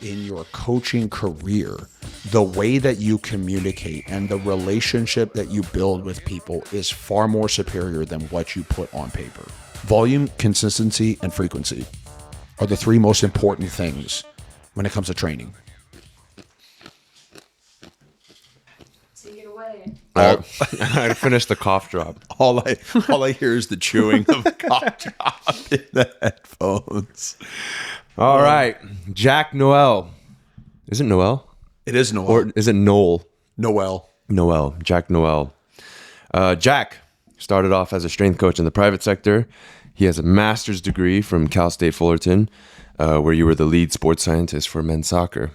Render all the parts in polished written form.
in your coaching career, the way that you communicate and the relationship that you build with people is far more superior than what you put on paper. Volume, consistency, and frequency are the three most important things when it comes to training. Take it away. I finished the cough drop. All I hear is the chewing of a cough drop in the headphones. All right. Jack Noel. Is it Noel? It is Noel. Or is it Noel? Noel. Noel. Jack Noel. Jack started off as a strength coach in the private sector. He has a master's degree from Cal State Fullerton, where you were the lead sports scientist for men's soccer.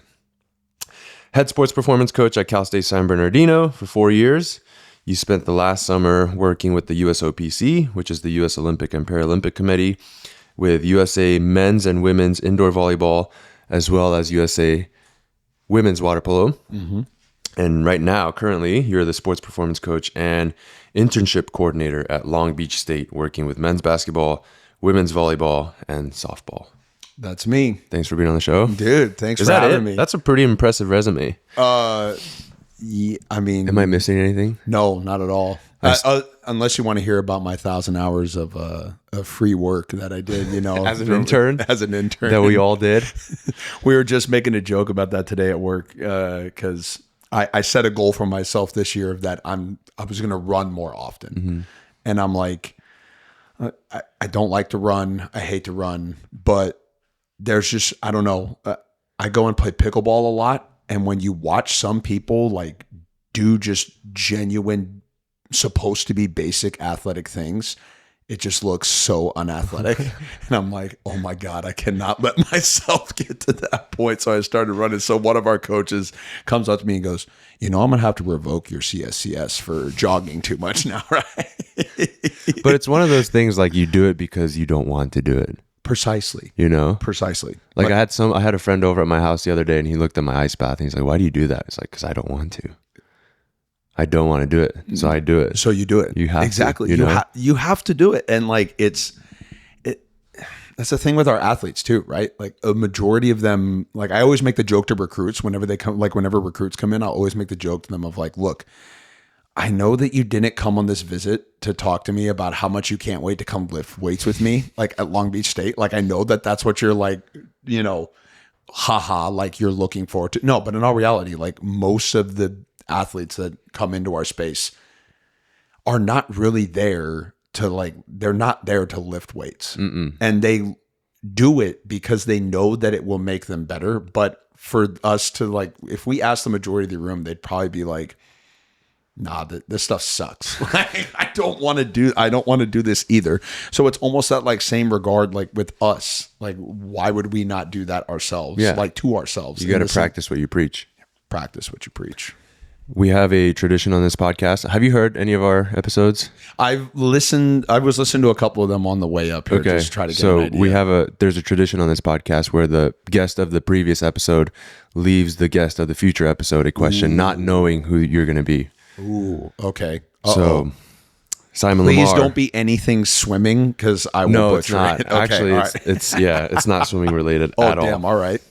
Head sports performance coach at Cal State San Bernardino for 4 years. You spent the last summer working with the US OPC, which is the US Olympic and Paralympic Committee, with USA men's and women's indoor volleyball, as well as USA women's water polo. Mm-hmm. And right now, currently, you're the sports performance coach and internship coordinator at Long Beach State, working with men's basketball, women's volleyball, and softball. That's me. Thanks for being on the show. Dude, thanks Is for that having it? me. That's a pretty impressive resume. Yeah, I mean... Am I missing anything? No, not at all. Unless you want to hear about my 1,000 hours of free work that I did, As an intern? As an intern. That we all did? We were just making a joke about that today at work because I set a goal for myself this year that I was going to run more often. Mm-hmm. And I'm like, I don't like to run. I hate to run. But there's just, I don't know. I go and play pickleball a lot. And when you watch some people like do just genuine, supposed to be basic athletic things, it just looks so unathletic. And I'm like, oh my God, I cannot let myself get to that point. So I started running. So one of our coaches comes up to me and goes, I'm going to have to revoke your CSCS for jogging too much now, right? But it's one of those things like you do it because you don't want to do it. Precisely. Precisely. Like I had a friend over at my house the other day and he looked at my ice bath and he's like, why do you do that? It's like, because I don't want to. I don't want to do it. So I do it. So you do it. You have exactly. to. You have to do it. And like, that's the thing with our athletes too, right? Like a majority of them, like I always make the joke to recruits whenever they come, like whenever recruits come in, I'll always make the joke to them of like, look, I know that you didn't come on this visit to talk to me about how much you can't wait to come lift weights with me, like at Long Beach State. Like I know that that's what you're like, haha, like you're looking forward to. No, but in all reality, like most of the athletes that come into our space are not really there to like, they're not there to lift weights. Mm-mm. And they do it because they know that it will make them better. But for us to like, if we ask the majority of the room, they'd probably be like, nah, this stuff sucks. Like, I don't want to do this either. So it's almost that like same regard, like with us, like why would we not do that ourselves? Yeah. Like to ourselves. You got to practice what you preach. Practice what you preach. We have a tradition on this podcast. Have you heard any of our episodes? I was listening to a couple of them on the way up here. Just to try to get an idea. There's a tradition on this podcast where the guest of the previous episode leaves the guest of the future episode a question, not knowing who you're going to be. Ooh, okay. So, Simon Please Lamar. don't be anything swimming because I will butcher not. it. Okay, actually, right. it's not swimming related at all. Oh, damn. All right.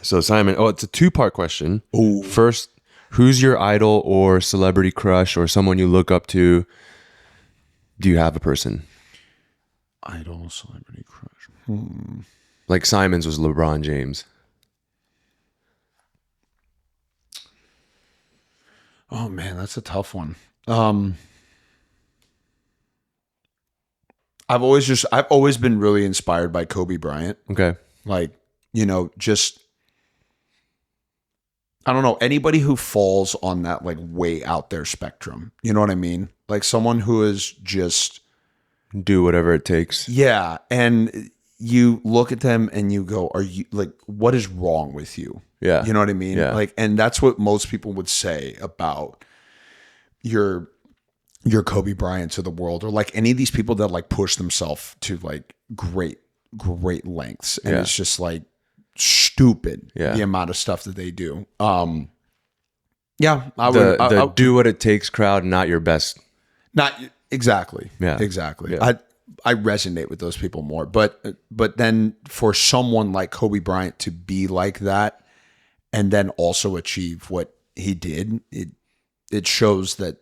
So, Simon, it's a 2-part question. Ooh. First, who's your idol or celebrity crush or someone you look up to? Do you have a person? Idol, celebrity crush. Like Simon's was LeBron James. Oh man, that's a tough one. I've always been really inspired by Kobe Bryant. Okay. Like, just I don't know, anybody who falls on that like way out there spectrum. You know what I mean? Like someone who is just do whatever it takes. Yeah, and you look at them and you go, are you like, what is wrong with you? Yeah. You know what I mean? Yeah. Like, and that's what most people would say about your Kobe Bryants of the world, or like any of these people that like push themselves to like great lengths. And it's just stupid the amount of stuff that they do. Yeah, I would do what it takes crowd, not your best. Not exactly. Yeah. Exactly. Yeah. I resonate with those people more. But then for someone like Kobe Bryant to be like that and then also achieve what he did, it shows that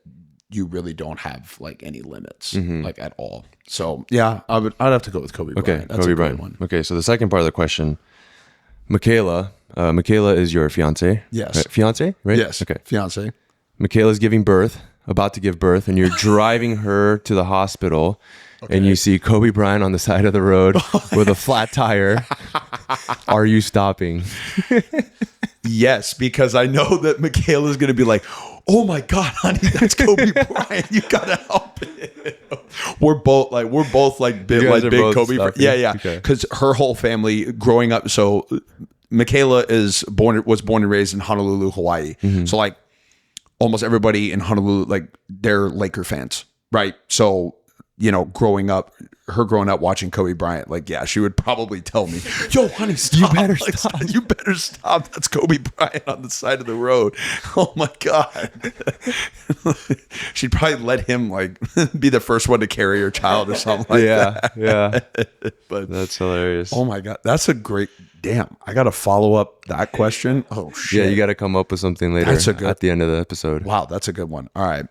you really don't have like any limits, like at all. So yeah, I'd have to go with Kobe Bryant. That's Kobe a Bryant. great one. Okay, so the second part of the question, Michaela is your fiance? Yes. Right? Fiance, right? Yes. Okay. Fiance. Michaela's about to give birth, and you're driving her to the hospital, and you see Kobe Bryant on the side of the road with a flat tire. Are you stopping? Yes, because I know that Michaela's going to be like, "Oh my God, honey, that's Kobe Bryant. You gotta help it." We're both like big guys are big both Kobe. stuffy? Yeah. Okay. Because her whole family growing up. So Michaela was born and raised in Honolulu, Hawaii. So like almost everybody in Honolulu, like they're Laker fans, right? So growing up watching Kobe Bryant, like, yeah, she would probably tell me, "Yo, honey, stop. You better Like, stop. You better stop. That's Kobe Bryant on the side of the road." Oh my God. She'd probably let him like be the first one to carry her child or something like that. Yeah. But That's hilarious. oh my God, that's a great damn. I got to follow up that question. Oh shit. Yeah, you got to come up with something later at the end of the episode. Wow, that's a good one. All right.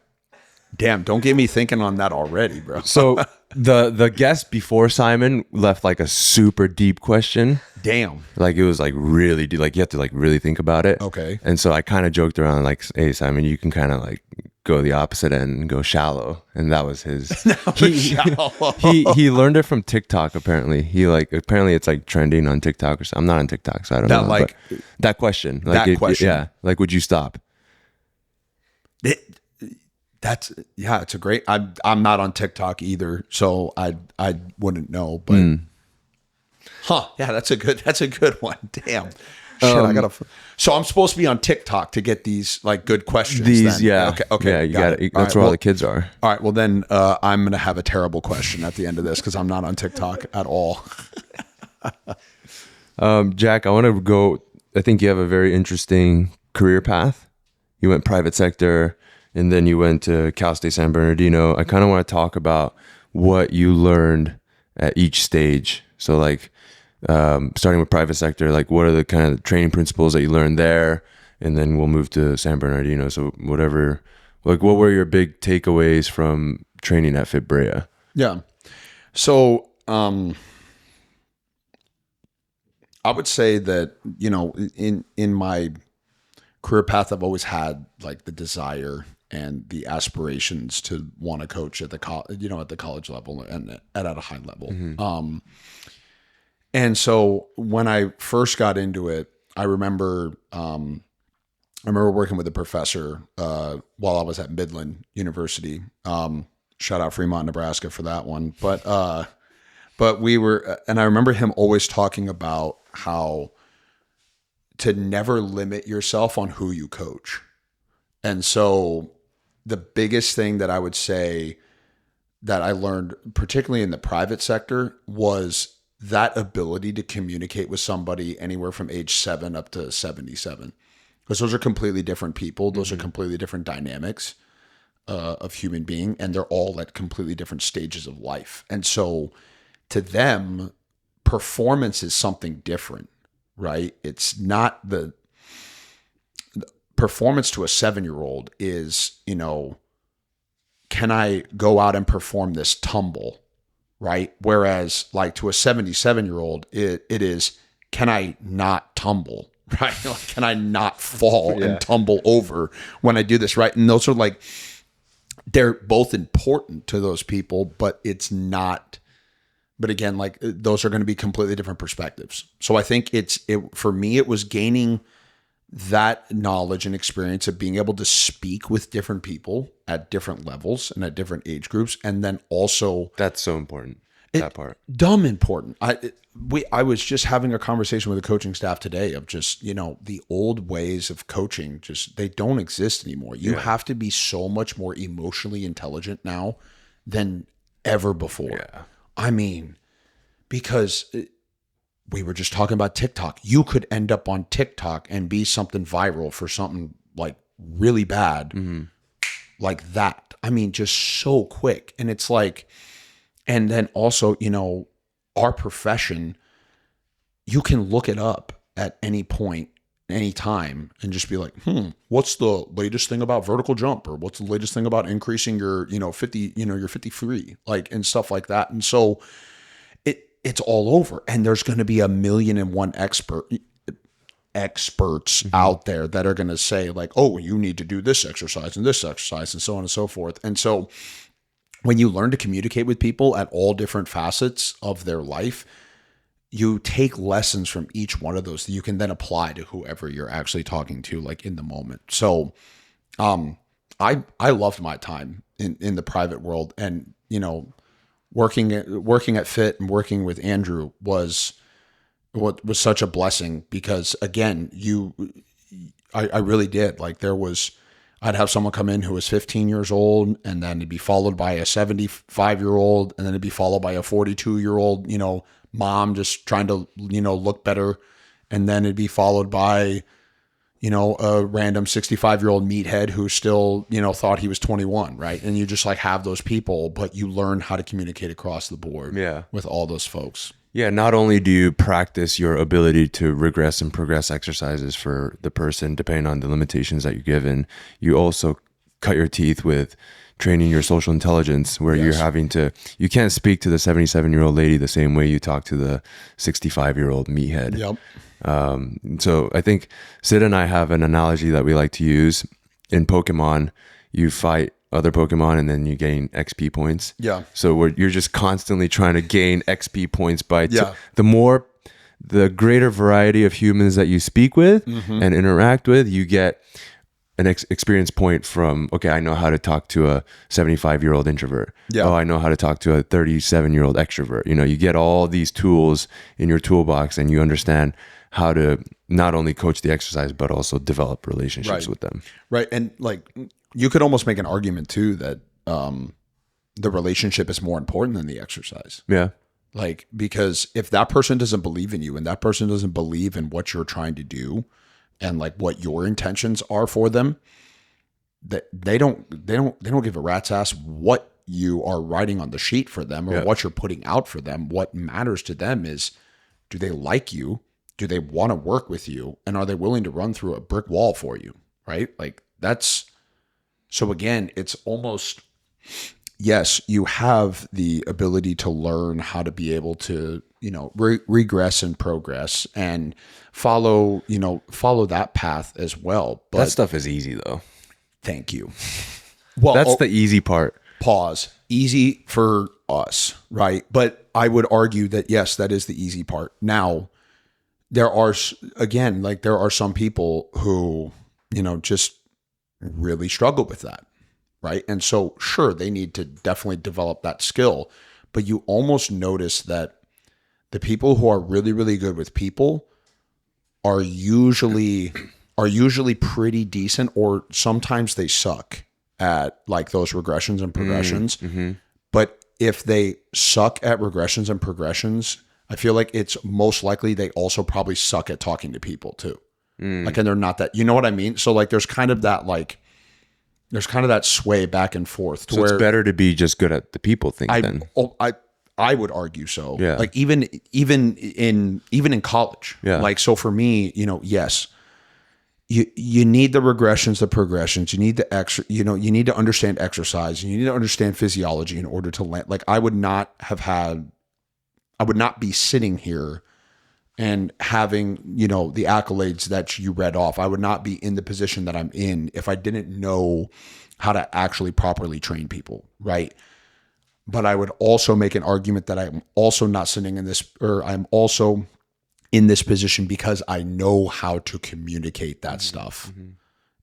Damn, don't get me thinking on that already, bro. So the guest before Simon left like a super deep question. Damn. Like it was like really deep. Like you have to like really think about it. Okay. And so I kind of joked around like, "Hey Simon, you can kind of like go the opposite end and go shallow." And that was his. He learned it from TikTok. Apparently, apparently it's like trending on TikTok or something. I'm not on TikTok, so I don't know. Like but that question. question. Yeah. Like, would you stop? It's a great. I'm not on TikTok either, so I wouldn't know. But yeah, that's a good one. Damn. Shit, I gotta. So I'm supposed to be on TikTok to get these like good questions. These, then. yeah, Okay. Yeah, you got it. All That's right, where all the kids are. All right. Well, then I'm gonna have a terrible question at the end of this because I'm not on TikTok at all. Jack, I want to go. I think you have a very interesting career path. You went private sector, and then you went to Cal State San Bernardino. I kind of want to talk about what you learned at each stage. So like starting with private sector, like what are the kind of training principles that you learned there? And then we'll move to San Bernardino. So whatever, like what were your big takeaways from training at Fit Brea? Yeah. So I would say that, in my career path, I've always had like the desire and the aspirations to want to coach at the college level and at a high level. And so when I first got into it, I remember working with a professor while I was at Midland University. Shout out Fremont, Nebraska for that one. But we were, and I remember him always talking about how to never limit yourself on who you coach. And so the biggest thing that I would say that I learned, particularly in the private sector, was that ability to communicate with somebody anywhere from age 7 up to 77. Because those are completely different people. Those are completely different dynamics of human being. And they're all at completely different stages of life. And so to them, performance is something different, right? It's not the performance to a 7-year-old is, can I go out and perform this tumble, right? Whereas like to a 77-year-old, it is, can I not tumble, right? Like, can I not fall and tumble over when I do this, right? And those are like, they're both important to those people, but it's not, but again, like those are going to be completely different perspectives. So I think for me, it was gaining that knowledge and experience of being able to speak with different people at different levels and at different age groups. And then also That's so important. That part. Dumb important. I was just having a conversation with the coaching staff today of just, the old ways of coaching, just, they don't exist anymore. You have to be so much more emotionally intelligent now than ever before. Yeah. I mean, because we were just talking about TikTok. You could end up on TikTok and be something viral for something like really bad, like that. I mean, just so quick. And it's like, And then also, our profession, you can look it up at any point, any time, and just be like, what's the latest thing about vertical jump, or what's the latest thing about increasing your, 50, your 53, like, and stuff like that. And so it's all over, and there's going to be 1,000,001 experts out there that are going to say like, oh, you need to do this exercise and this exercise and so on and so forth. And so when you learn to communicate with people at all different facets of their life, you take lessons from each one of those that you can then apply to whoever you're actually talking to, like in the moment. So, I loved my time in the private world, and, working at Fit and working with Andrew was such a blessing, because again, I really did. Like, I'd have someone come in who was 15 years old, and then it'd be followed by a 75-year-old, and then it'd be followed by a 42-year-old, mom just trying to, look better. And then it'd be followed by, a random 65-year-old meathead who still, thought he was 21. Right. And you just like have those people, but you learn how to communicate across the board with all those folks. Yeah, not only do you practice your ability to regress and progress exercises for the person, depending on the limitations that you're given, you also cut your teeth with training your social intelligence, where you can't speak to the 77-year-old lady the same way you talk to the 65-year-old meathead. Yep. So I think Sid and I have an analogy that we like to use. In Pokemon, you fight other Pokemon and then you gain XP points. Yeah. So you're just constantly trying to gain XP points by the greater variety of humans that you speak with and interact with, you get an experience point from, okay, I know how to talk to a 75-year-old introvert. Yeah. Oh, I know how to talk to a 37-year-old extrovert. You get all these tools in your toolbox, and you understand how to not only coach the exercise, but also develop relationships with them. Right. And like, you could almost make an argument too that the relationship is more important than the exercise. Yeah. Like, because if that person doesn't believe in you, and that person doesn't believe in what you're trying to do, and like what your intentions are for them, that they don't give a rat's ass what you are writing on the sheet for them, or what you're putting out for them. What matters to them is, do they like you? Do they want to work with you? And are they willing to run through a brick wall for you? Right? Like, so again, it's almost, yes, you have the ability to learn how to be able to, regress and progress and follow that path as well. But that stuff is easy though. Thank you. Well, that's the easy part. Pause. Easy for us, right? But I would argue that yes, that is the easy part. Now, there are some people who, just really struggle with that, right? And so sure, they need to definitely develop that skill, but you almost notice that the people who are really, really good with people are usually pretty decent, or sometimes they suck at like those regressions and progressions. But if they suck at regressions and progressions, I feel like it's most likely they also probably suck at talking to people too. Like, and they're not that, you know what I mean? So like, there's kind of that sway back and forth. So it's better to be just good at the people thing then. I would argue so. Yeah. Like even in college. Yeah. Like, so for me, yes, you need the regressions, the progressions. You need the you need to understand exercise. You need to understand physiology in order to land. Like, I would not be sitting here and having, the accolades that you read off. I would not be in the position that I'm in if I didn't know how to actually properly train people, right? But I would also make an argument that I'm also not sitting in this, or I'm also in this position because I know how to communicate that stuff.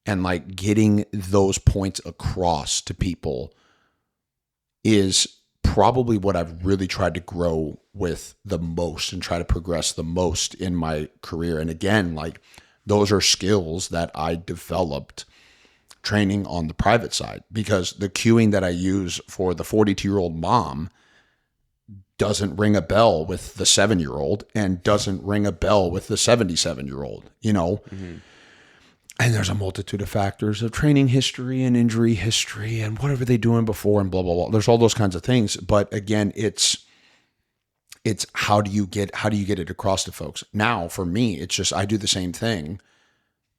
And like, getting those points across to people is probably what I've really tried to grow with the most and try to progress the most in my career. And again, like, those are skills that I developed training on the private side, because the cueing that I use for the 42-year-old mom doesn't ring a bell with the 7-year-old and doesn't ring a bell with the 77-year-old, And there's a multitude of factors of training history and injury history and whatever they doing before and blah, blah, blah. There's all those kinds of things. But again, it's how do you get it across to folks? Now, for me, it's just I do the same thing,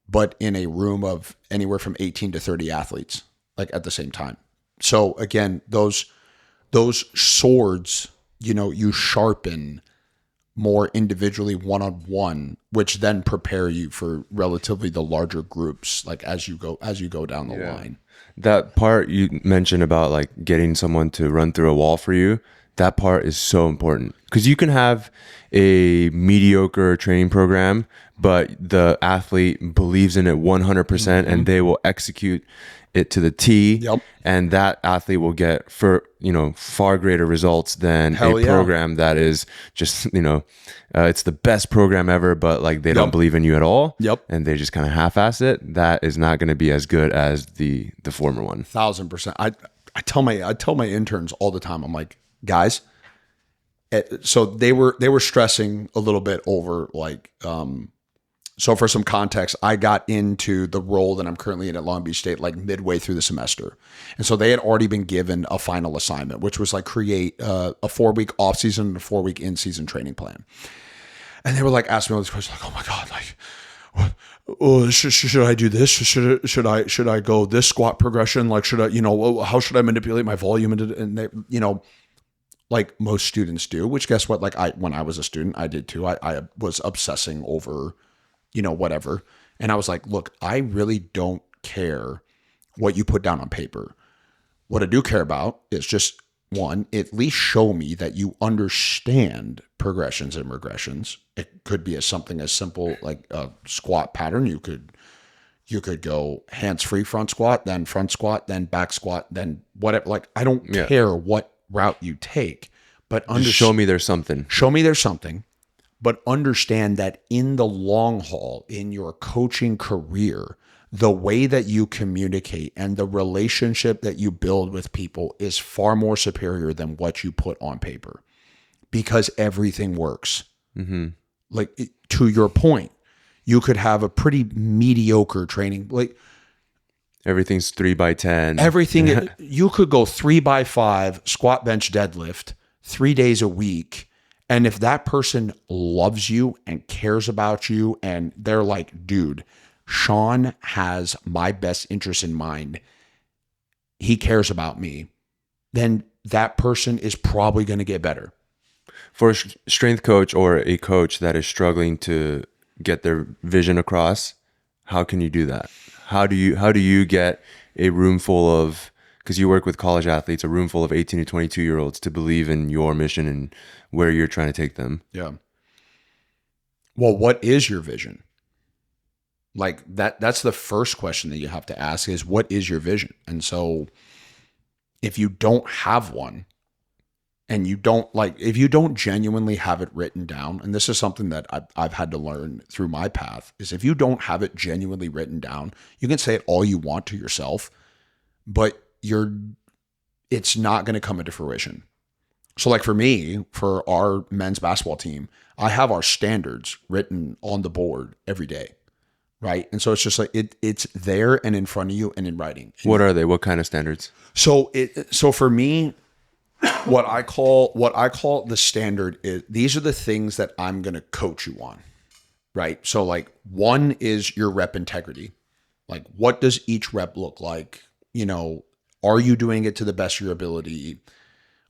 but in a room of anywhere from 18 to 30 athletes, like at the same time. So again, those swords, you sharpen more individually one-on-one, which then prepare you for relatively the larger groups, like as you go down the line. That part you mentioned about like getting someone to run through a wall for you, that part is so important, because you can have a mediocre training program, but the athlete believes in it 100% and they will execute it to the T. Yep. And that athlete will get far greater results than program that is just, it's the best program ever, but like they don't believe in you at all. Yep. And they just kind of half-ass it. That is not going to be as good as the former one. 1,000%. I tell my interns all the time, I'm like, guys, so they were stressing a little bit over like, so for some context, I got into the role that I'm currently in at Long Beach State like midway through the semester. And so they had already been given a final assignment, which was like create a 4-week off season and a 4-week in-season training plan. And they were like asking me all these questions like, oh my God, like, should I do this? Should I go this squat progression? Like, should I, how should I manipulate my volume? And they, like most students do, which guess what? Like when I was a student, I did too. I was obsessing over, whatever. And I was like, look, I really don't care what you put down on paper. What I do care about is just one, at least show me that you understand progressions and regressions. It could be something as simple like a squat pattern. You could go hands-free front squat, then back squat, then whatever. Like, I don't care what route you take, but just show me there's something. Show me there's something. But understand that in the long haul, in your coaching career, the way that you communicate and the relationship that you build with people is far more superior than what you put on paper, because everything works. Mm-hmm. Like, to your point, you could have a pretty mediocre training. Like, everything's 3x10. Everything, you could go 3x5 squat, bench, deadlift 3 days a week. And if that person loves you and cares about you and they're like, dude, Sean has my best interest in mind, he cares about me, then that person is probably going to get better. For a strength coach or a coach that is struggling to get their vision across, how can you do that? How do you get a room full of, because you work with college athletes, a room full of 18 to 22-year-olds to believe in your mission and where you're trying to take them? Yeah. Well, what is your vision? Like that's the first question that you have to ask is, what is your vision? And so if you don't have one, and if you don't genuinely have it written down, and this is something that I've had to learn through my path, is if you don't have it genuinely written down, you can say it all you want to yourself, but it's not going to come into fruition. So like for me, for our men's basketball team, I have our standards written on the board every day. Right. And so it's just like it's there and in front of you and in writing. And what are they? What kind of standards? So for me, what I call the standard is, these are the things that I'm going to coach you on. Right. So like, one is your rep integrity. Like, what does each rep look like? Are you doing it to the best of your ability?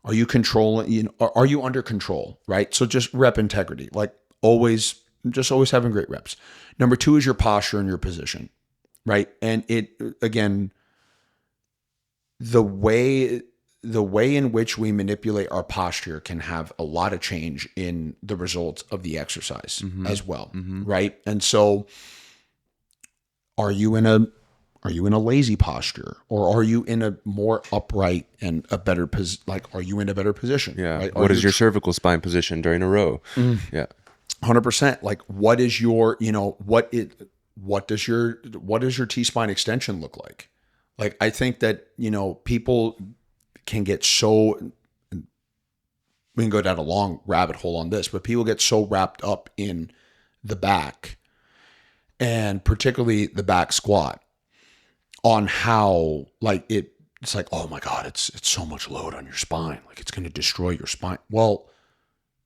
Are you controlling, are you under control? Right. So just rep integrity, like always having great reps. Number 2 is your posture and your position. Right. And again, the way in which we manipulate our posture can have a lot of change in the results of the exercise as well. Mm-hmm. Right. And so are you in a lazy posture, or are you in a more upright and a better are you in a better position? Yeah. Right? What is your cervical spine position during a row? Yeah. 100%. Like, what is your, what does your T-spine extension look like? Like, I think that, people can get so, we can go down a long rabbit hole on this, but people get so wrapped up in the back and particularly the back squat, on how like it's like, oh my God, it's so much load on your spine. Like it's going to destroy your spine. Well,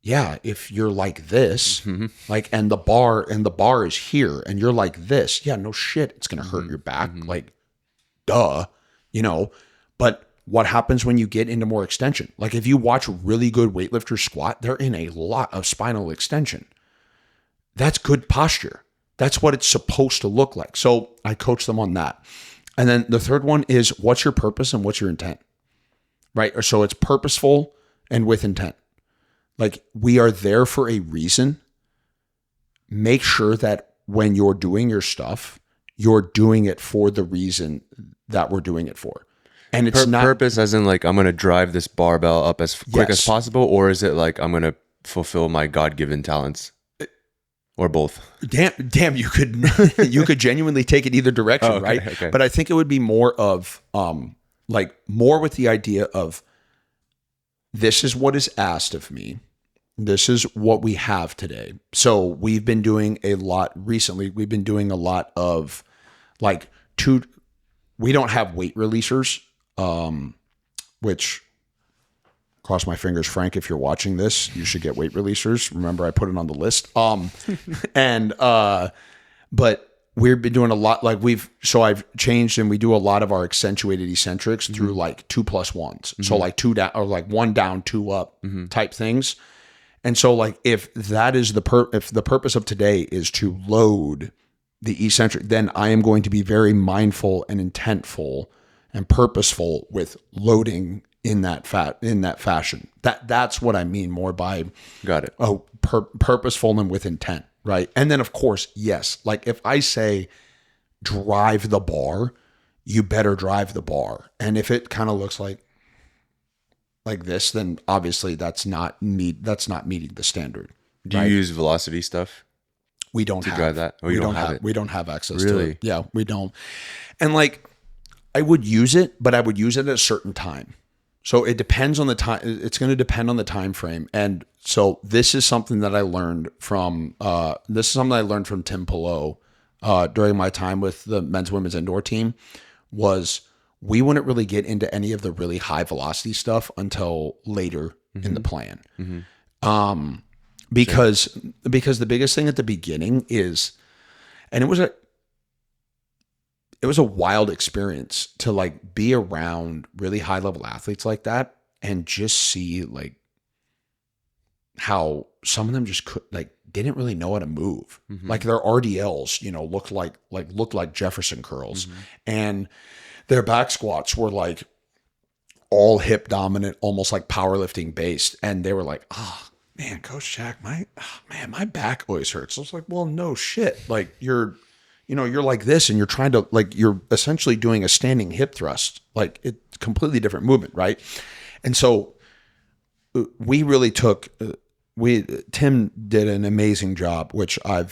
yeah, if you're like this, like, and the bar is here and you're like this, yeah, no shit, it's going to hurt your back. Like, duh, but what happens when you get into more extension? Like if you watch really good weightlifters squat, they're in a lot of spinal extension. That's good posture. That's what it's supposed to look like. So I coach them on that. And then the third one is, what's your purpose and what's your intent, right? Or so it's purposeful and with intent. Like, we are there for a reason. Make sure that when you're doing your stuff, you're doing it for the reason that we're doing it for. And it's not purpose as in like, I'm going to drive this barbell up as quick as possible, or is it like I'm going to fulfill my God-given talents? Or both. Damn, you could genuinely take it either direction, right? Okay. But I think it would be more of more with the idea of, this is what is asked of me. This is what we have today. So we've been doing a lot recently. We've been doing a lot of we don't have weight releasers, which, cross my fingers, Frank, if you're watching this, you should get weight releasers. Remember, I put it on the list. But we've been doing a lot, I've changed, and we do a lot of our accentuated eccentrics through like 2+1s. So like 2 down, or like 1 down, 2 up type things. And so like, if that is if the purpose of today is to load the eccentric, then I am going to be very mindful and intentful and purposeful with loading in that fashion. That's what I mean more by purposeful and with intent, right? And then of course, yes, like if I say drive the bar, you better drive the bar. And if it kind of looks like this, then obviously that's not meeting the standard. Do you use velocity stuff? We don't drive that. Oh, we don't have it. We don't have access to it. Yeah, we don't. And like, I would use it, but I would use it at a certain time. So it depends on the time. It's going to depend on the time frame. And so this is something that I learned from Tim Pillow during my time with the men's women's indoor team. Was we wouldn't really get into any of the really high velocity stuff until later in the plan. Because the biggest thing at the beginning is, and it was a wild experience to like be around really high level athletes like that and just see like how some of them just didn't really know how to move. Like their RDLs, looked like Jefferson curls, and their back squats were like all hip dominant, almost like powerlifting based. And they were like, oh man, Coach Jack, my back always hurts. I was like, well, no shit. Like you're like this, and you're trying to you're essentially doing a standing hip thrust. Like it's completely different movement, right? And so we really took. Tim did an amazing job, which I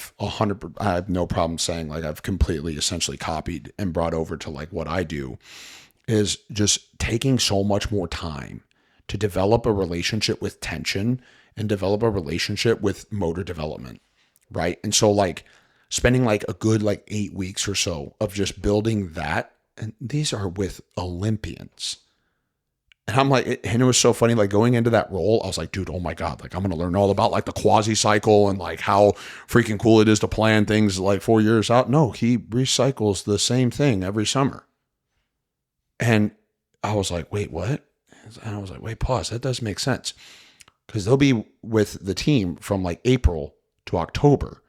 have no problem saying, like I've completely essentially copied and brought over to like what I do, is just taking so much more time to develop a relationship with tension and develop a relationship with motor development, right? And so like spending like a good 8 weeks or so of just building that, and these are with Olympians. And I'm like, and it was so funny, like going into that role, I was like, dude, oh my God, like I'm going to learn all about like the quasi cycle and like how freaking cool it is to plan things like 4 years out. No, he recycles the same thing every summer. And I was like, wait, what? And I was like, wait, pause. That does make sense. Because they'll be with the team from like April to October.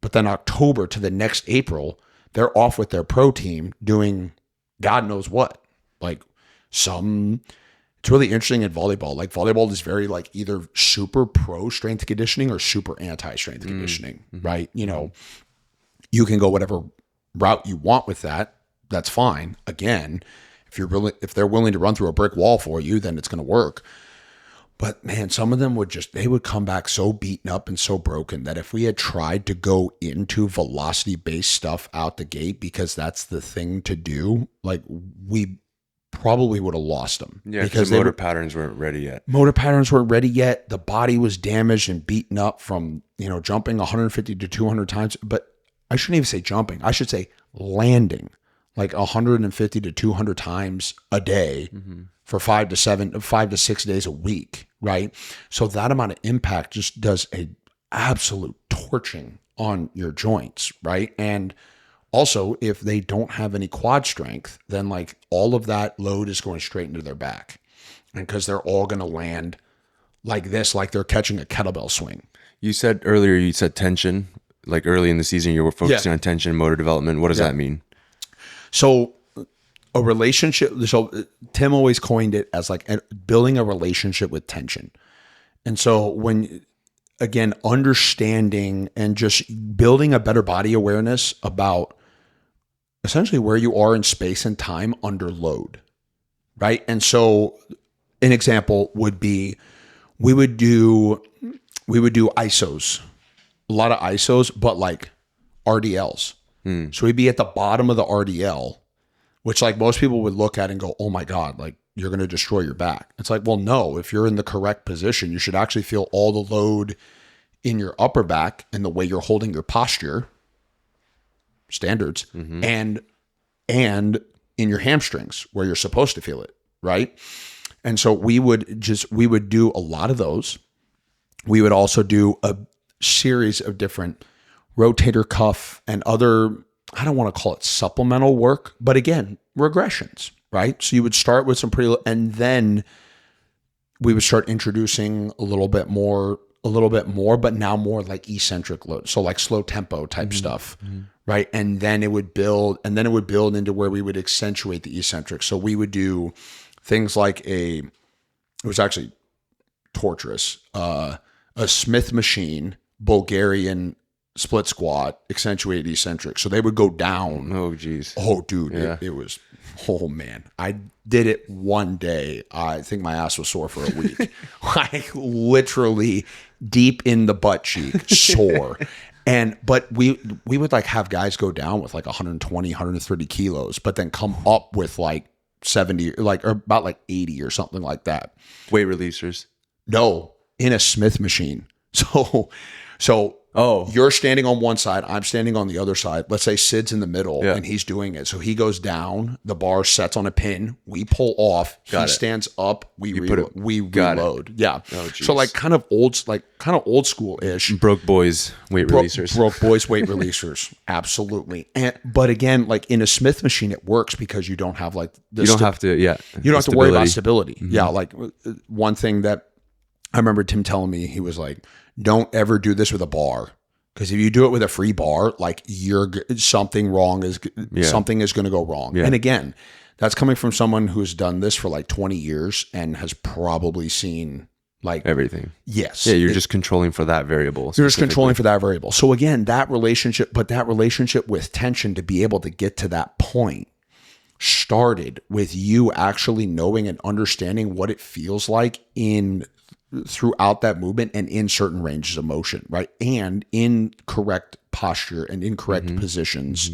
But then October to the next April, they're off with their pro team doing God knows what. Like it's really interesting in volleyball. Like volleyball is very like either super pro strength conditioning or super anti strength conditioning, right? You can go whatever route you want with that. That's fine. Again, if they're willing to run through a brick wall for you, then it's going to work. But man, some of them they would come back so beaten up and so broken that if we had tried to go into velocity based stuff out the gate, because that's the thing to do, like we probably would have lost them. Yeah, because motor patterns weren't ready yet. The body was damaged and beaten up from, jumping 150 to 200 times. But I shouldn't even say jumping. I should say landing like 150 to 200 times a day for 5 to 6 days a week, right? So that amount of impact just does a absolute torching on your joints, right? And also, if they don't have any quad strength, then like all of that load is going straight into their back. And because they're all going to land like this, like they're catching a kettlebell swing. You said earlier, tension, like early in the season, you were focusing on tension, motor development. What does that mean? So a relationship, so Tim always coined it as like building a relationship with tension. And so when, again, understanding and just building a better body awareness about essentially where you are in space and time under load, right? And so an example would be we would do ISOs, a lot of ISOs, but like RDLs. So we'd be at the bottom of the RDL, which like most people would look at and go, oh my God, like you're going to destroy your back. It's like, well, no, if you're in the correct position, you should actually feel all the load in your upper back and the way you're holding your posture standards and in your hamstrings where you're supposed to feel it. Right. And so we would do a lot of those. We would also do a series of different rotator cuff and other, I don't want to call it supplemental work, but again, regressions, right? So you would start with some and then we would start introducing a little bit more, but now more like eccentric load. So like slow tempo type stuff, right? And then it would build into where we would accentuate the eccentric. So we would do things like it was actually torturous, a Smith machine, Bulgarian split squat, accentuated eccentric. So they would go down. Oh, geez. Oh, dude. Yeah. It was, oh, man. I did it one day. I think my ass was sore for a week. Like literally deep in the butt cheek, sore. But we would like have guys go down with like 120, 130 kilos, but then come up with like 70, or about like 80 or something like that. Weight releasers? No, in a Smith machine. So you're standing on one side, I'm standing on the other side. Let's say Sid's in the middle and he's doing it. So he goes down, the bar sets on a pin, we pull off, he stands up, we reload. Yeah. Oh, so like kind of old school-ish. Broke boys weight releasers. Broke boys weight releasers. Absolutely. But again, like in a Smith machine, it works because you don't have like this. You don't have to worry about stability. Yeah. Like one thing that I remember Tim telling me, he was like, don't ever do this with a bar, because if you do it with a free bar, like something is going to go wrong. Yeah. And again, that's coming from someone who's done this for like 20 years and has probably seen like everything. Yes. Yeah. You're just controlling for that variable. You're just controlling for that variable. So again, that relationship with tension, to be able to get to that point, started with you actually knowing and understanding what it feels like throughout that movement and in certain ranges of motion, right? And in correct posture and in correct positions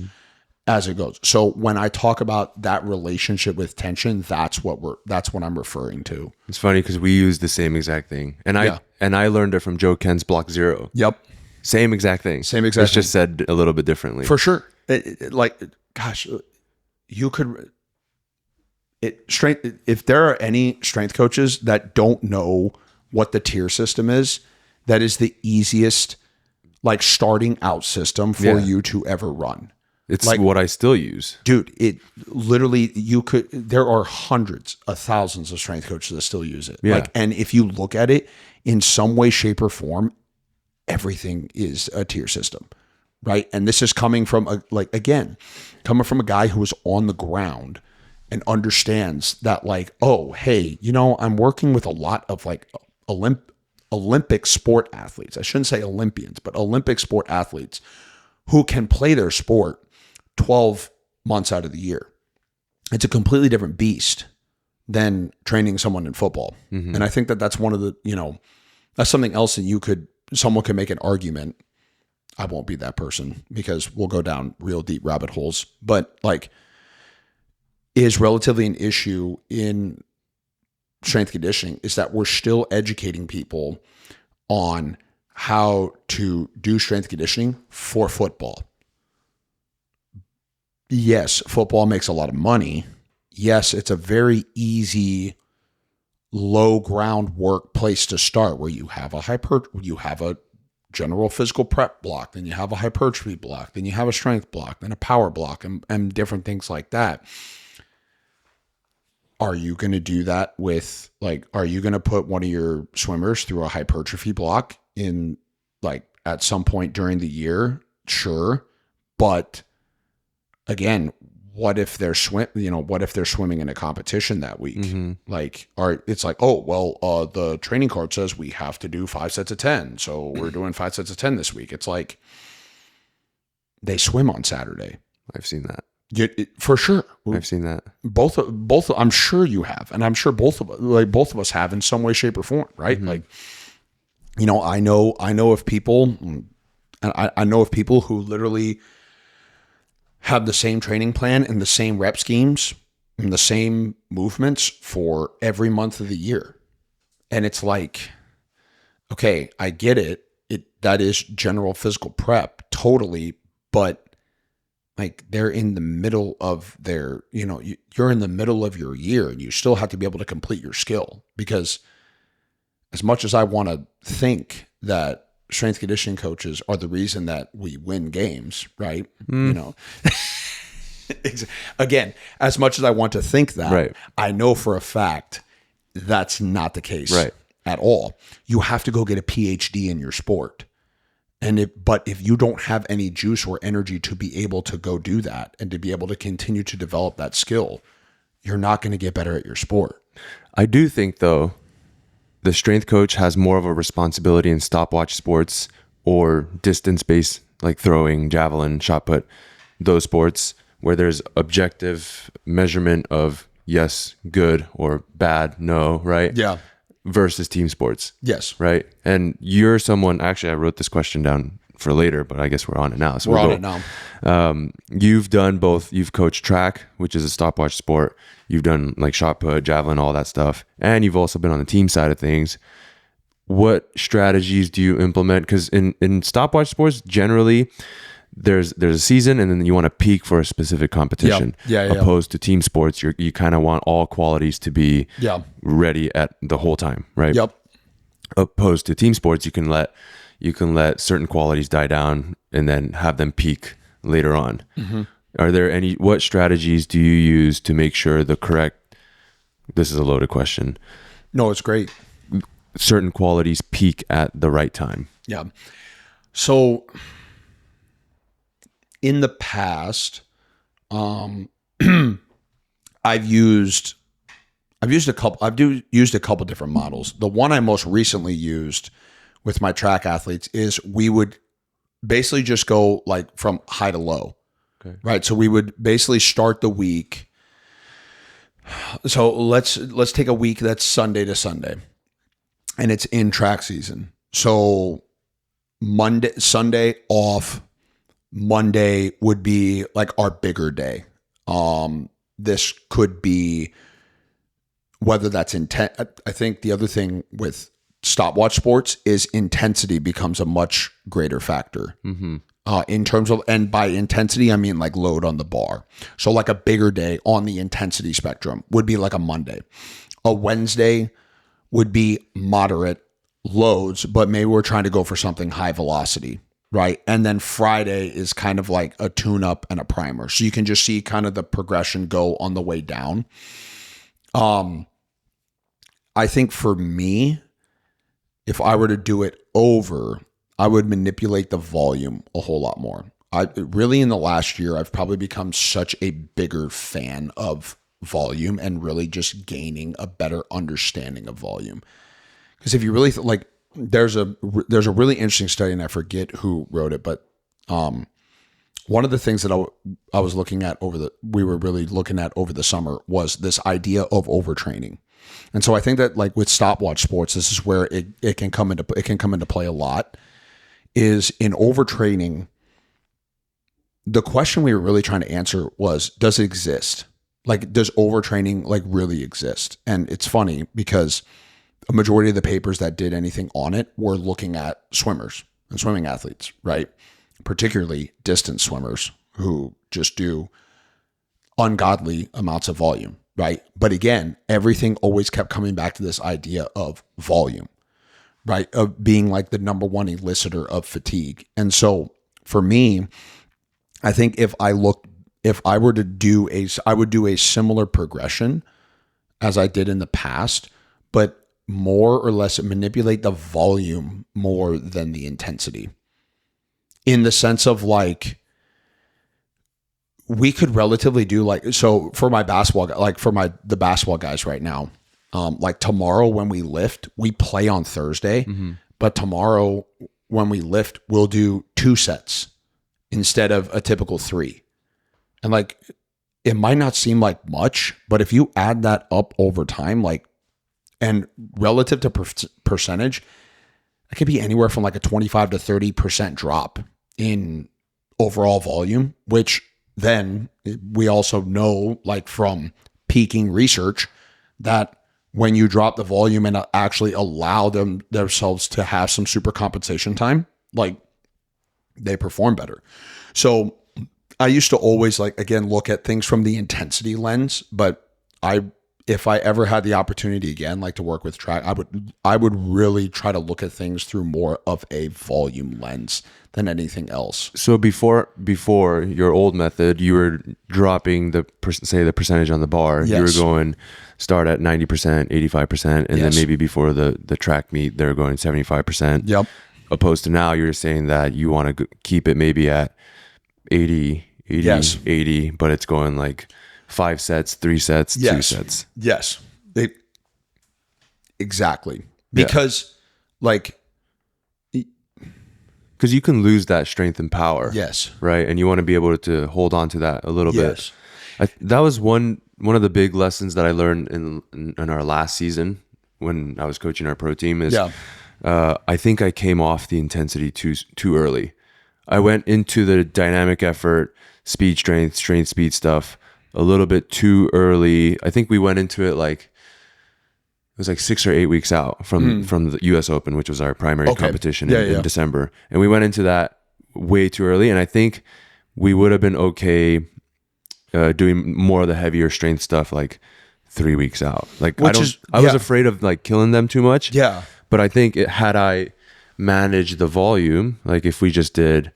as it goes. So when I talk about that relationship with tension, that's what I'm referring to. It's funny because we use the same exact thing. And I learned it from Joe Ken's Block Zero. Yep. Same exact thing. It's just said a little bit differently. For sure. If there are any strength coaches that don't know what the tier system is, that is the easiest like starting out system for you to ever run. It's like what I still use. Dude, it literally, there are hundreds of thousands of strength coaches that still use it. Yeah. And if you look at it in some way, shape, or form, everything is a tier system, right? And this is coming from a guy who was on the ground and understands that like, oh, hey, I'm working with a lot of like Olympic sport athletes. I shouldn't say Olympians, but Olympic sport athletes who can play their sport 12 months out of the year. It's a completely different beast than training someone in football. And I think that that's one of the, that's something else that someone could make an argument. I won't be that person because we'll go down real deep rabbit holes, but like is relatively an issue in strength conditioning is that we're still educating people on how to do strength conditioning for football. yes, football makes a lot of money. Yes, it's a very easy, low groundwork place to start where you have you have a general physical prep block, then you have a hypertrophy block, then you have a strength block, then a power block, and different things like that. Are you going to do that with, like, are you going to put one of your swimmers through a hypertrophy block in, like, at some point during the year? Sure. But again, what if they're swimming in a competition that week? Mm-hmm. Like, it's like, oh, well, the training card says we have to do 5 sets of 10. So we're doing 5 sets of 10 this week. It's like, they swim on Saturday. I've seen that. For sure. I've seen that. Both, I'm sure you have. And I'm sure both of us have in some way, shape, or form, right? Mm-hmm. Like, I know of people, and I know of people who literally have the same training plan and the same rep schemes and the same movements for every month of the year. And it's like, okay, I get it. That is general physical prep, totally. But like, they're in the middle of their, you're in the middle of your year and you still have to be able to complete your skill. Because as much as I want to think that strength conditioning coaches are the reason that we win games, right? Again, as much as I want to think that, right, I know for a fact that's not the case, right, at all. You have to go get a PhD in your sport. But if you don't have any juice or energy to be able to go do that and to be able to continue to develop that skill, you're not going to get better at your sport. I do think, though, the strength coach has more of a responsibility in stopwatch sports or distance-based, like throwing, javelin, shot put, those sports where there's objective measurement of yes, good, or bad, no, right? Yeah. Versus team sports. Yes. Right? And you're someone, actually, I wrote this question down for later, but I guess we're on it now. So we're on it now. You've done both. You've coached track, which is a stopwatch sport. You've done like shot put, javelin, all that stuff. And you've also been on the team side of things. What strategies do you implement? Because in stopwatch sports, generally, there's a season and then you want to peak for a specific competition. Yeah. Opposed to team sports, you kind of want all qualities to be ready at the whole time, right? Yep. Opposed to team sports, you can let certain qualities die down and then have them peak later on. Mm-hmm. Are there what strategies do you use to make sure this is a loaded question. No, it's great. Certain qualities peak at the right time? Yeah. So in the past, I've used a couple different models. The one I most recently used with my track athletes is we would basically just go like from high to low. Okay. Right. So we would basically start the week. So let's take a week that's Sunday to Sunday and it's in track season. So Sunday off, Monday would be like our bigger day. This could be whether that's intent. I think the other thing with stopwatch sports is intensity becomes a much greater factor. Mm-hmm. In terms of, and by intensity, I mean like load on the bar. So like a bigger day on the intensity spectrum would be like a Monday. A Wednesday would be moderate loads, but maybe we're trying to go for something high velocity, right? And then Friday is kind of like a tune-up and a primer. So you can just see kind of the progression go on the way down. I think for me, if I were to do it over, I would manipulate the volume a whole lot more. Really in the last year, I've probably become such a bigger fan of volume and really just gaining a better understanding of volume. Because if you really there's a really interesting study, and I forget who wrote it, but one of the things that I was looking at we were really looking at over the summer was this idea of overtraining. And so I think that like with stopwatch sports, this is where it can come into play a lot. Is in overtraining, the question we were really trying to answer was, does it exist? Like, does overtraining like really exist? And it's funny because a majority of the papers that did anything on it were looking at swimmers and swimming athletes, right? Particularly distance swimmers who just do ungodly amounts of volume, right? But again, everything always kept coming back to this idea of volume, right? Of being like the number one elicitor of fatigue. And so for me, I think if I were to do I would do a similar progression as I did in the past, but more or less manipulate the volume more than the intensity. In the sense of like, we could relatively do like, so for my basketball, like for the basketball guys right now, like tomorrow when we lift, we play on Thursday, but tomorrow when we lift, we'll do 2 sets instead of a typical 3. And like, it might not seem like much, but if you add that up over time, like, and relative to percentage, it could be anywhere from like a 25 to 30% drop in overall volume, which then we also know, like from peaking research, that when you drop the volume and actually allow themselves to have some super compensation time, like they perform better. So I used to always, like, again, look at things from the intensity lens, but if I ever had the opportunity again, like to work with track, I would really try to look at things through more of a volume lens than anything else. So before your old method, you were dropping the percentage on the bar. Yes. You were going start at 90%, 85%, and then maybe before the track meet, they're going 75%. Yep. Opposed to now, you're saying that you want to keep it maybe at 80, 80, but it's going like 5 sets, 3 sets, 2 sets. Yes. Exactly. Because like, because you can lose that strength and power. Yes. Right. And you want to be able to hold on to that a little bit. That was one of the big lessons that I learned in our last season when I was coaching our pro team is I think I came off the intensity too early. I went into the dynamic effort, speed, strength, speed stuff a little bit too early. I think we went into it like, it was like 6 or 8 weeks out from the US Open, which was our primary competition in December. And we went into that way too early. And I think we would have been okay doing more of the heavier strength stuff like 3 weeks out. Like I was afraid of like killing them too much. Yeah. But I think had I managed the volume, like if we just did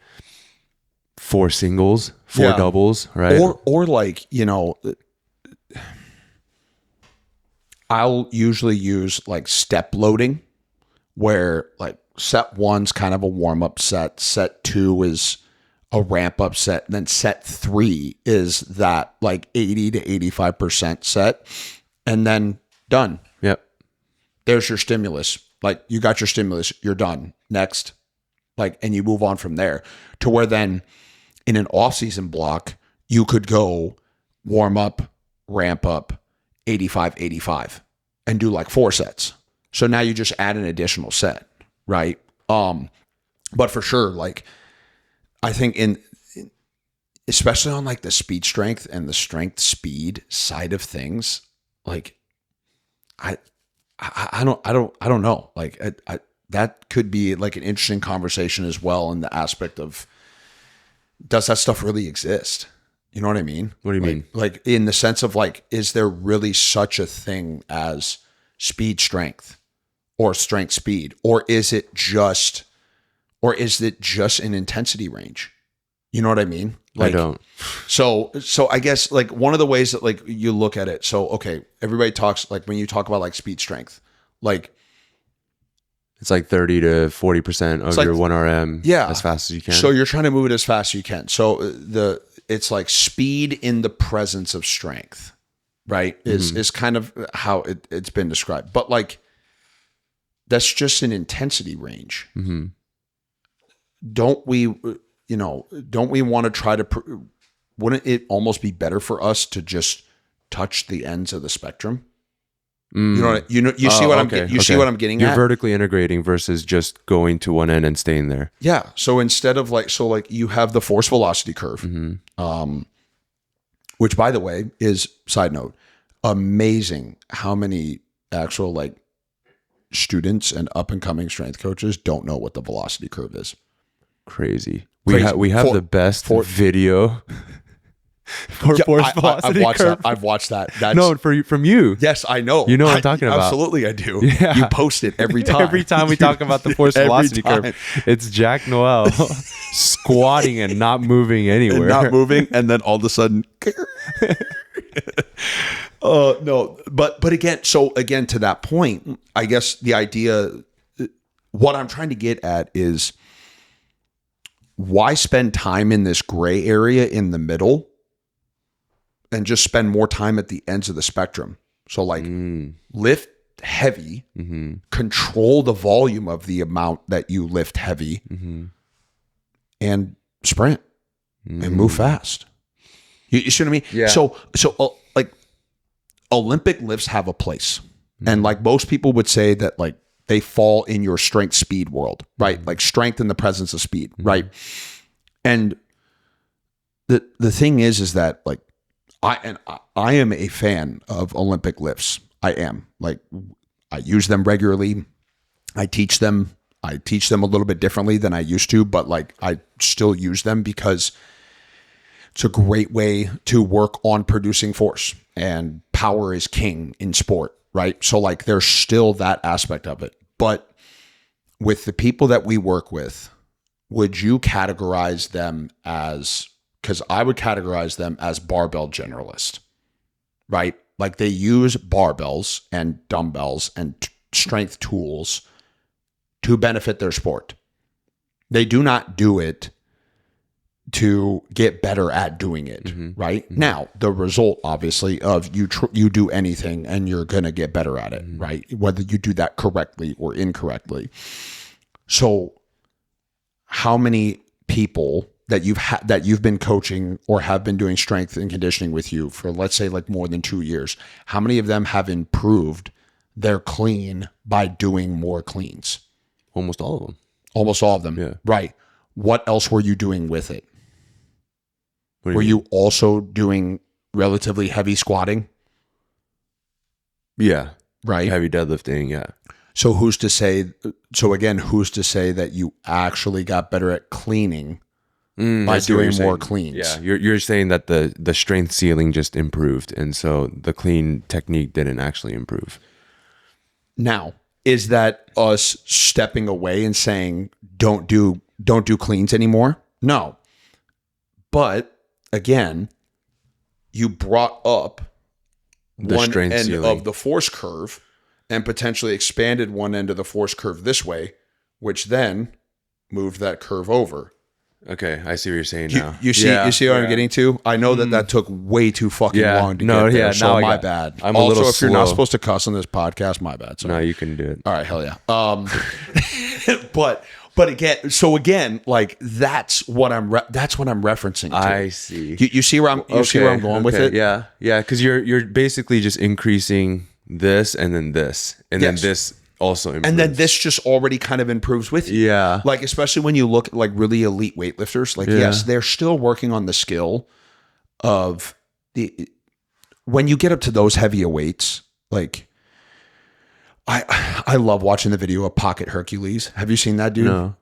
4 singles, 4 doubles, right? Or like, you know, I'll usually use like step loading, where like set 1's kind of a warm up set. Set 2 is a ramp up set. And then set 3 is that like 80 to 85% set. And then done. Yep. There's your stimulus. Like you got your stimulus, you're done. Next. Like, and you move on from there to where then in an off season block, you could go warm up, ramp up, 85, 85 and do like 4 sets. So now you just add an additional set, right? But for sure, like I think especially on like the speed strength and the strength speed side of things, like I don't know. Like that could be like an interesting conversation as well in the aspect of, does that stuff really exist? You know what I mean? What do you mean? Like in the sense of like, is there really such a thing as speed strength or strength speed? Or is it just an intensity range? You know what I mean? Like, I don't. So I guess like one of the ways that like you look at it. So, okay, everybody talks like when you talk about like speed strength, like it's like 30 to 40% of your 1RM as fast as you can. So you're trying to move it as fast as you can. So it's like speed in the presence of strength, right? Is kind of how it's been described. But like, that's just an intensity range. Mm-hmm. Don't we want to try to, wouldn't it almost be better for us to just touch the ends of the spectrum? You see what I'm getting You're at? vertically integrating versus just going to one end and staying there. Yeah. So instead of like you have the force velocity curve, which by the way is, side note, amazing how many actual like students and up and coming strength coaches don't know what the velocity curve is. Crazy. We have the best video or force velocity curve? I've watched that. That's, No, from you. yes, I know. You know what I'm talking about. Absolutely, I do. Yeah. You post it every time. Every time we talk about the force Every velocity time. curve, it's Jack Noel squatting and not moving anywhere. Not moving, and then all of a sudden, no. But again, to that point, I guess the idea, what I'm trying to get at is, why spend time in this gray area in the middle and just spend more time at the ends of the spectrum? So like lift heavy, control the volume of the amount that you lift heavy, and sprint and move fast. You see what I mean? Yeah. So like Olympic lifts have a place. And like most people would say that like they fall in your strength speed world, right? Like strength in the presence of speed, right? And the thing is that like I am a fan of Olympic lifts. I am. Like I use them regularly. I teach them a little bit differently than I used to, but like I still use them because it's a great way to work on producing force, and power is king in sport, right? So like there's still that aspect of it. But with the people that we work with, would you categorize them as, because I would categorize them as barbell generalist, right? Like they use barbells and dumbbells and strength tools to benefit their sport. They do not do it to get better at doing it, right? Now, the result, obviously, of you do anything and you're going to get better at it, right? Whether you do that correctly or incorrectly. So how many people that you've been coaching or have been doing strength and conditioning with you for, let's say, like more than 2 years, how many of them have improved their clean by doing more cleans? Almost all of them. Almost all of them. Yeah. Right. What else were you doing with it? Were you also doing relatively heavy squatting? Yeah. Right. Heavy deadlifting. Yeah. So who's to say that you actually got better at cleaning by doing more cleans? Yeah. You're saying that the strength ceiling just improved, and so the clean technique didn't actually improve. Now, is that us stepping away and saying don't do cleans anymore? No. But again, you brought up The one strength end ceiling of the force curve and potentially expanded one end of the force curve this way, which then moved that curve over. Okay, I see what you're saying now. You see what I'm getting to? I know that took way too fucking long to get there, so my bad. I'm also, a little if you're not slow. supposed to cuss on this podcast, my bad. So. No, you can do it. All right, hell yeah. But again, like that's what I'm referencing to. I see. You see where I'm going with it? Yeah, because you're basically just increasing this and then this and then this also improves. And then this just already kind of improves with you. Yeah. Like, especially when you look at like really elite weightlifters, like, yes, they're still working on the skill of when you get up to those heavier weights, like I love watching the video of Pocket Hercules. Have you seen that dude? No.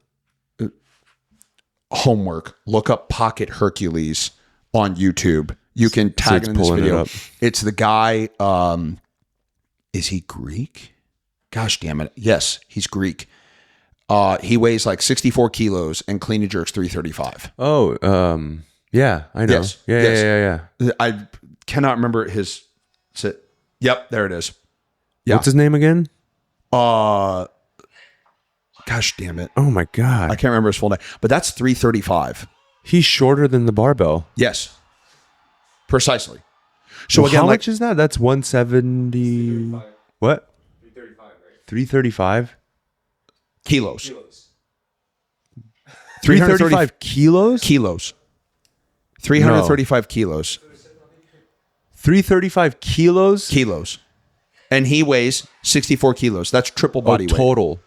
Homework. Look up Pocket Hercules on YouTube. You can tag it in this video. It's the guy, is he Greek? Gosh damn it. Yes, he's Greek. He weighs like 64 kilos and clean and jerks 335. Oh, yeah, I know. Yes. Yeah. I cannot remember his. Yep, there it is. Yeah. What's his name again? Gosh damn it. Oh my God. I can't remember his full name, but that's 335. He's shorter than the barbell. Yes. Precisely. So Well, again, how like, much is that? That's 170. What? 335 kilos. 335 kilos? Kilos. 335 kilos. 335 kilos? Kilos. And he weighs 64 kilos. That's triple body weight. Total.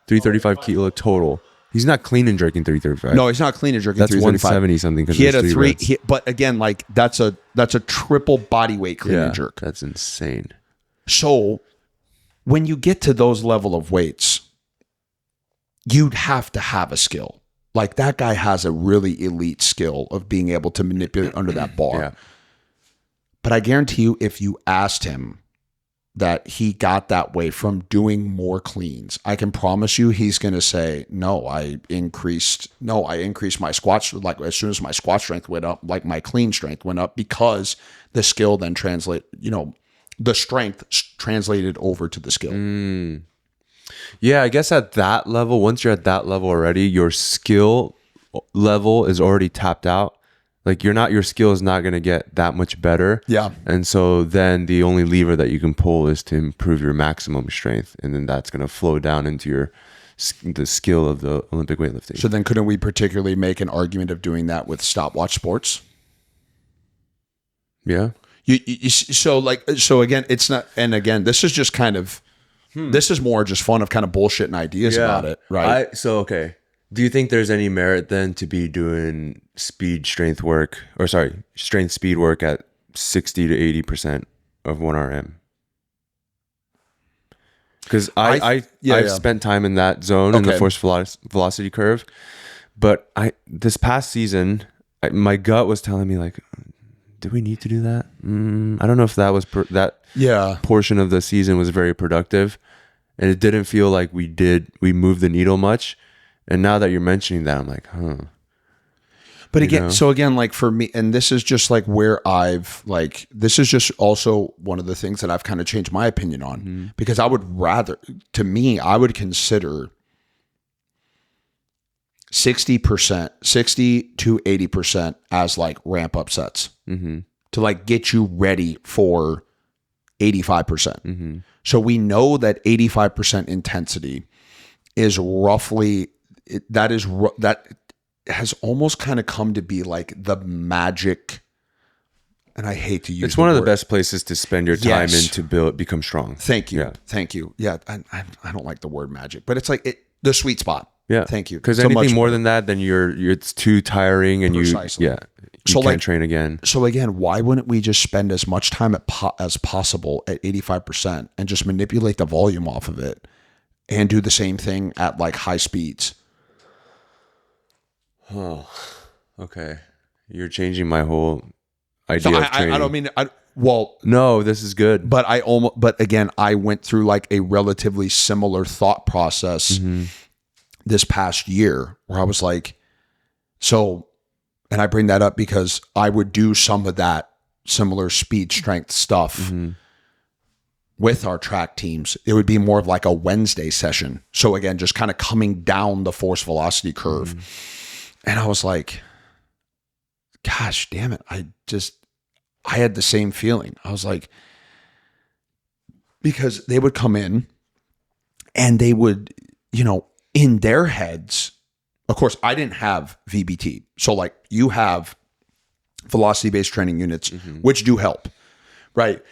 335 kilo total. He's not clean and jerking 335. No, he's not clean and jerking That's 335. 170 something. He had a but again, like that's a triple body weight clean and jerk. That's insane. So when you get to those level of weights, you'd have to have a skill. Like that guy has a really elite skill of being able to manipulate under that bar. Yeah. But I guarantee you, if you asked him that he got that way from doing more cleans, I can promise you he's going to say, no, I increased my squat. Like as soon as my squat strength went up, like my clean strength went up, because the skill then the strength translated over to the skill. Yeah, I guess at that level, once you're at that level already, your skill level is already tapped out. Like your skill is not going to get that much better. Yeah. And so then the only lever that you can pull is to improve your maximum strength. And then that's going to flow down into the skill of the Olympic weightlifting. So then couldn't we particularly make an argument of doing that with stopwatch sports? Yeah. So again, it's not, and again, this is just kind of, this is more just fun of kind of bullshitting ideas about it. Right. Okay. Do you think there's any merit then to be doing strength speed work at 60 to 80% of 1 RM? Because I've spent time in that zone in the force velocity curve, but this past season, my gut was telling me like, do we need to do that? I don't know if that was portion of the season was very productive, and it didn't feel like we moved the needle much. And now that you're mentioning that, I'm like, huh. But again, like for me, and this is just like where this is just also one of the things that I've kind of changed my opinion on, because I would consider 60% to 80% as like ramp up sets to like get you ready for 85%. So we know that 85% intensity is roughly, that has almost kind of come to be like the magic, and I hate to use it's one of the best places to spend your time in to become strong. Thank you. Thank you. Yeah. I don't like the word magic, but it's like the sweet spot. Yeah. Thank you. Because anything more than that, then it's too tiring and Precisely. you can't train again. So again, why wouldn't we just spend as much time as possible at 85% and just manipulate the volume off of it and do the same thing at like high speeds? Oh, okay. You're changing my whole idea of training. I don't mean, no, this is good. But again, I went through like a relatively similar thought process this past year where I was like, and I bring that up because I would do some of that similar speed strength stuff with our track teams. It would be more of like a Wednesday session. So again, just kind of coming down the force velocity curve. And I was like, gosh, damn it. I had the same feeling. I was like, because they would come in and they would, in their heads, of course, I didn't have VBT. So like you have velocity-based training units, which do help, right?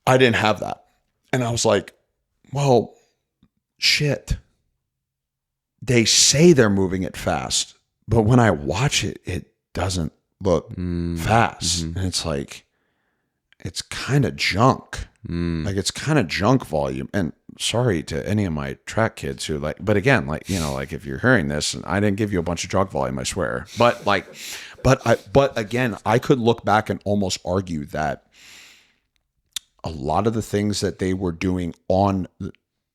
I didn't have that. And I was like, well, shit. They say they're moving it fast, but when I watch it, it doesn't look fast. And it's like, it's kind of junk. Like it's kind of junk volume. And sorry to any of my track kids who but again, like, like if you're hearing this, and I didn't give you a bunch of junk volume, I swear. But again, I could look back and almost argue that a lot of the things that they were doing on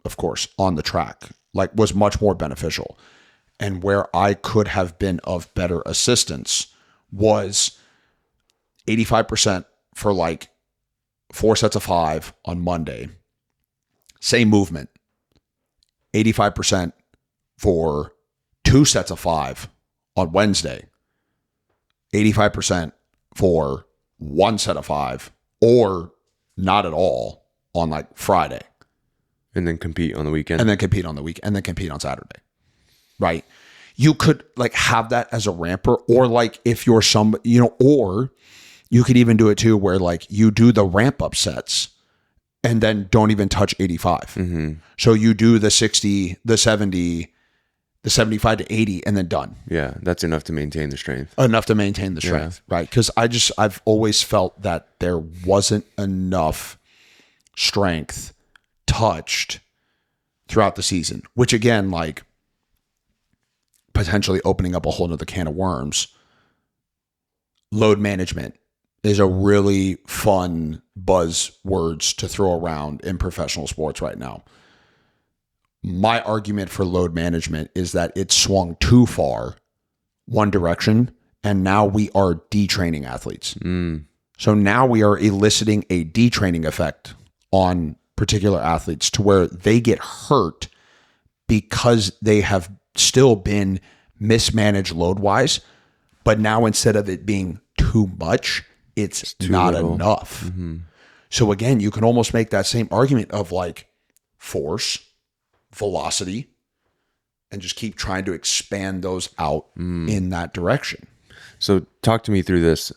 the track, like was much more beneficial. And where I could have been of better assistance was 85% for like 4 sets of 5 on Monday. Same movement. 85% for 2 sets of 5 on Wednesday. 85% for 1 set of 5 or not at all on like Friday. And then compete on the weekend. And then compete on the weekend. And then compete on Saturday. Right? You could like have that as a ramper, or like if you're somebody, or you could even do it too where like you do the ramp up sets and then don't even touch 85. So you do the 60, the 70, the 75 to 80 and then done. Yeah, that's enough to maintain the strength. Right? Because I've always felt that there wasn't enough strength touched throughout the season, which again, like potentially opening up a whole nother can of worms. Load management is a really fun buzzwords to throw around in professional sports right now. My argument for load management is that it's swung too far one direction, and now we are detraining athletes. So now we are eliciting a detraining effect on particular athletes to where they get hurt because they have still been mismanaged load-wise, but now instead of it being too much, it's not little. enough. So again, you can almost make that same argument of like force, velocity, and just keep trying to expand those out in that direction. So talk to me through this.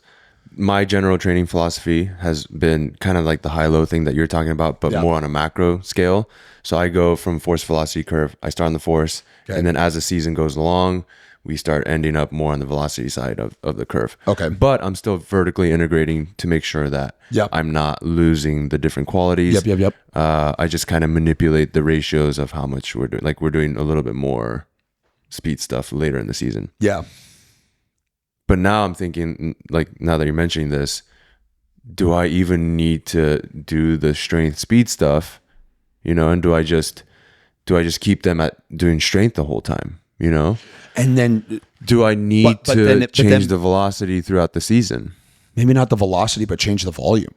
My general training philosophy has been kind of like the high-low thing that you're talking about, but more on a macro scale. So I go from force velocity curve. I start on the force, and then as the season goes along, we start ending up more on the velocity side of the curve. Okay. But I'm still vertically integrating to make sure that I'm not losing the different qualities. Yep. I just kind of manipulate the ratios of how much we're doing. Like we're doing a little bit more speed stuff later in the season. Yeah. But now I'm thinking, like, now that you're mentioning this, do I even need to do the strength speed stuff? You know, and do I just keep them at doing strength the whole time? You know, and then do I need but to then change the velocity throughout the season? Maybe not the velocity, but change the volume.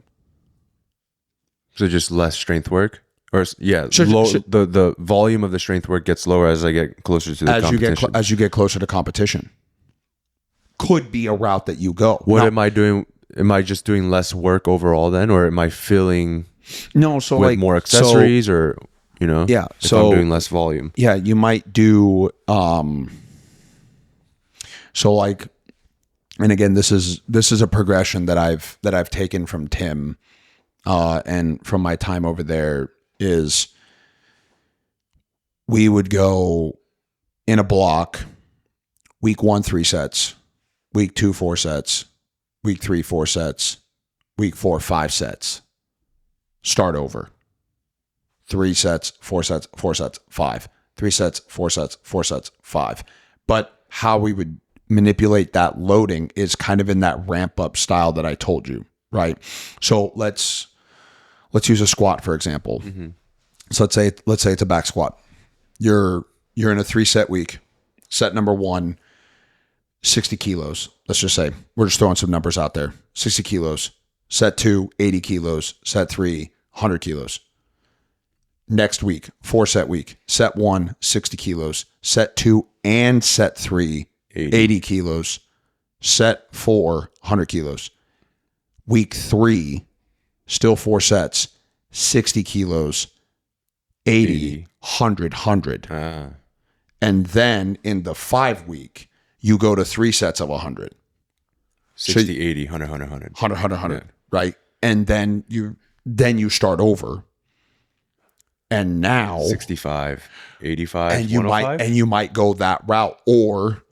So just less strength work, or Sure. The volume of the strength work gets lower as I get closer to the competition. As you get closer to competition, could be a route that you go. What am I doing? Am I just doing less work overall then, or am I filling with more accessories, or you know, if I'm doing less volume? Yeah, you might do. So like, and again, this is a progression that I've taken from Tim, and from my time over there is we would go in a block, week 1, 3 sets, week 2, 4 sets, week 3, 4 sets, week 4, 5 sets, start over. 3 sets, 4 sets, 4 sets, 5. 3 sets, 4 sets, 4 sets, 5. But how we would manipulate that loading is kind of in that ramp up style that I told you, right? So let's use a squat for example. Mm-hmm. So let's say it's a back squat. You're in a 3-set week. Set number 1, 60 kilos. Let's just say we're just throwing some numbers out there. 60 kilos. Set 2, 80 kilos. Set 3, 100 kilos. Next week, 4-set week. Set 1, 60 kilos. Set 2 and set 3, 80 kilos. Set 4, 100 kilos. Week 3, still 4 sets, 60 kilos, 80, 100, 100. And then in the 5 week, you go to 3 sets of 100. 60, 80, 100, 100, 100. 100, 100, right? And then you start over. And now 65, 85, and you might go that route, or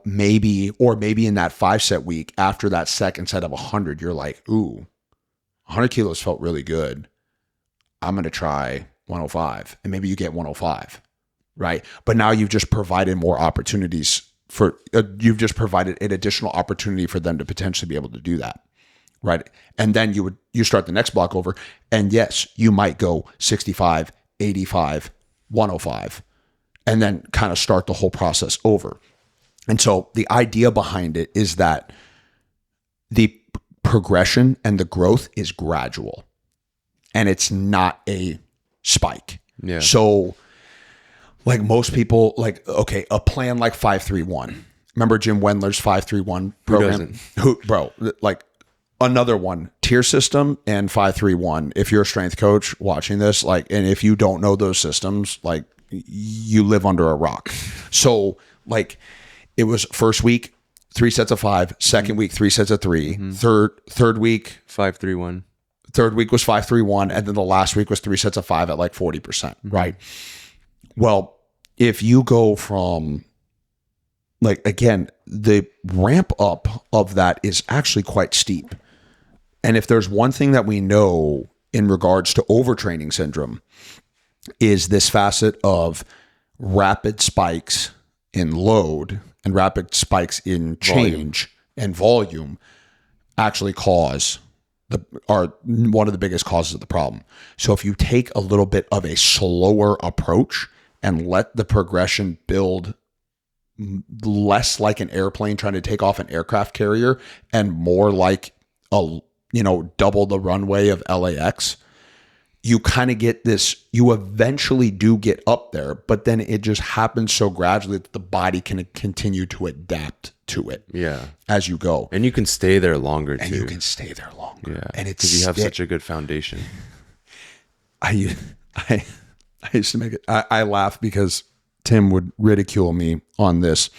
maybe in that 5-set week after that second set of 100, you're like, ooh, 100 kilos felt really good. I'm going to try 105, and maybe you get 105, right? But now you've just provided more opportunities you've just provided an additional opportunity for them to potentially be able to do that, right? And then you start the next block over, and yes, you might go 65, 85, 105, and then kind of start the whole process over. And so the idea behind it is that the progression and the growth is gradual, and it's not a spike. Yeah. So like most people, like, okay, a plan like 5-3-1. Remember Jim Wendler's 5-3-1 program? Bro, like another one, tier system and 5-3-1. If you're a strength coach watching this, like, and if you don't know those systems, like, you live under a rock. So like it was first week, 3 sets of 5, second week, 3 sets of 3, third week, 5-3-1. Third week was 5-3-1, and then the last week was 3 sets of 5 at like 40%, right? Well, if you go from, like, again, the ramp up of that is actually quite steep. And if there's one thing that we know in regards to overtraining syndrome, is this facet of rapid spikes in load and rapid spikes in change and volume actually are one of the biggest causes of the problem. So if you take a little bit of a slower approach and let the progression build less like an airplane trying to take off an aircraft carrier and more like double the runway of LAX, you kind of get this, you eventually do get up there, but then it just happens so gradually that the body can continue to adapt to it as you go. And you can stay there longer too. And you can stay there longer. Yeah. And it's because you have such a good foundation. I used to make it, I laugh because Tim would ridicule me on this.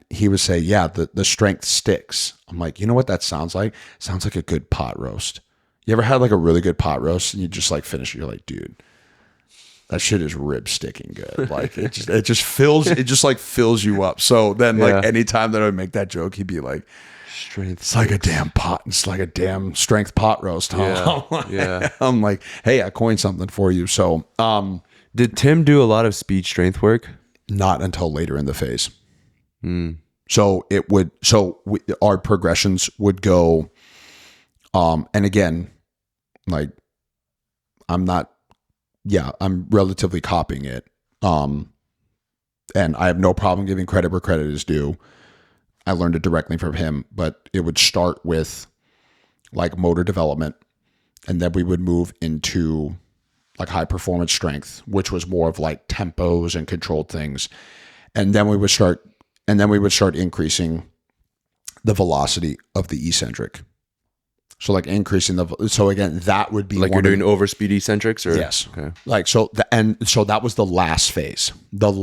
He would say, yeah, the strength sticks. I'm like, you know what that sounds like? Sounds like a good pot roast. You ever had like a really good pot roast and you just like finish it? You're like, dude, that shit is rib sticking good. Like it just fills you up. So then like anytime that I would make that joke, he'd be like, strength. It's like a damn pot. It's like a damn strength pot roast, huh? Yeah. I'm like, hey, I coined something for you. So, did Tim do a lot of speed strength work? Not until later in the phase. So our progressions would go, and again, like I'm relatively copying it. And I have no problem giving credit where credit is due. I learned it directly from him, but it would start with like motor development, and then we would move into like high performance strength, which was more of like tempos and controlled things. And then we would start increasing the velocity of the eccentric. So like increasing so again, that would be like you're doing overspeed eccentrics, or yes. Okay. Like, so that was the last phase. That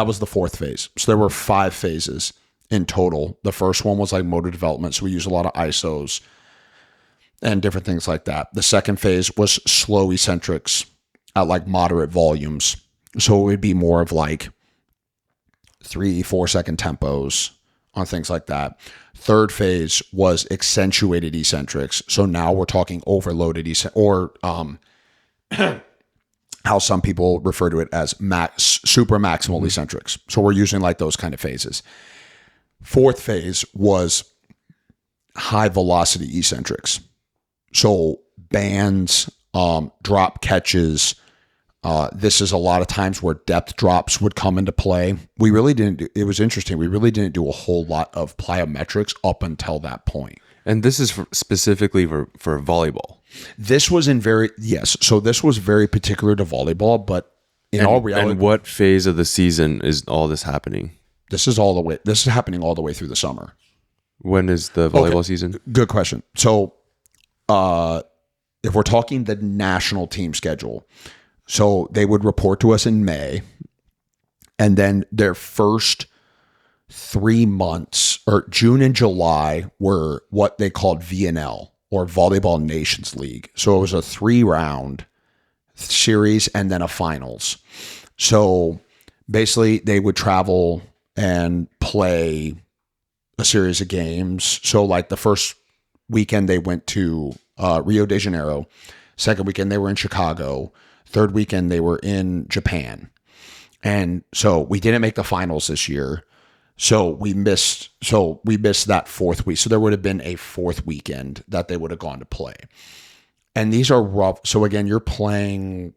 was the fourth phase. So there were 5 phases in total. The first one was like motor development. So we use a lot of isos and different things like that. The second phase was slow eccentrics at like moderate volumes. So it would be more of like 3-4 second tempos on things like that. Third phase was accentuated eccentrics. So now we're talking overloaded or how some people refer to it as super maximal eccentrics. So we're using like those kind of phases. Fourth phase was high velocity eccentrics. So bands, drop catches. This is a lot of times where depth drops would come into play. It was interesting. We really didn't do a whole lot of plyometrics up until that point. And this is specifically for volleyball. This was So this was very particular to volleyball, but in all reality. And what phase of the season is all this happening? This is happening all the way through the summer. When is the volleyball season? Good question. So, if we're talking the national team schedule, so they would report to us in May, and then their first 3 months, or June and July, were what they called VNL, or Volleyball Nations League. So it was a 3-round series and then a finals. So basically they would travel and play a series of games. So like the first weekend they went to Rio de Janeiro. Second weekend they were in Chicago. Third weekend they were in Japan. And so we didn't make the finals this year. So we missed that fourth week. So there would have been a fourth weekend that they would have gone to play. And these are rough. So again, you're playing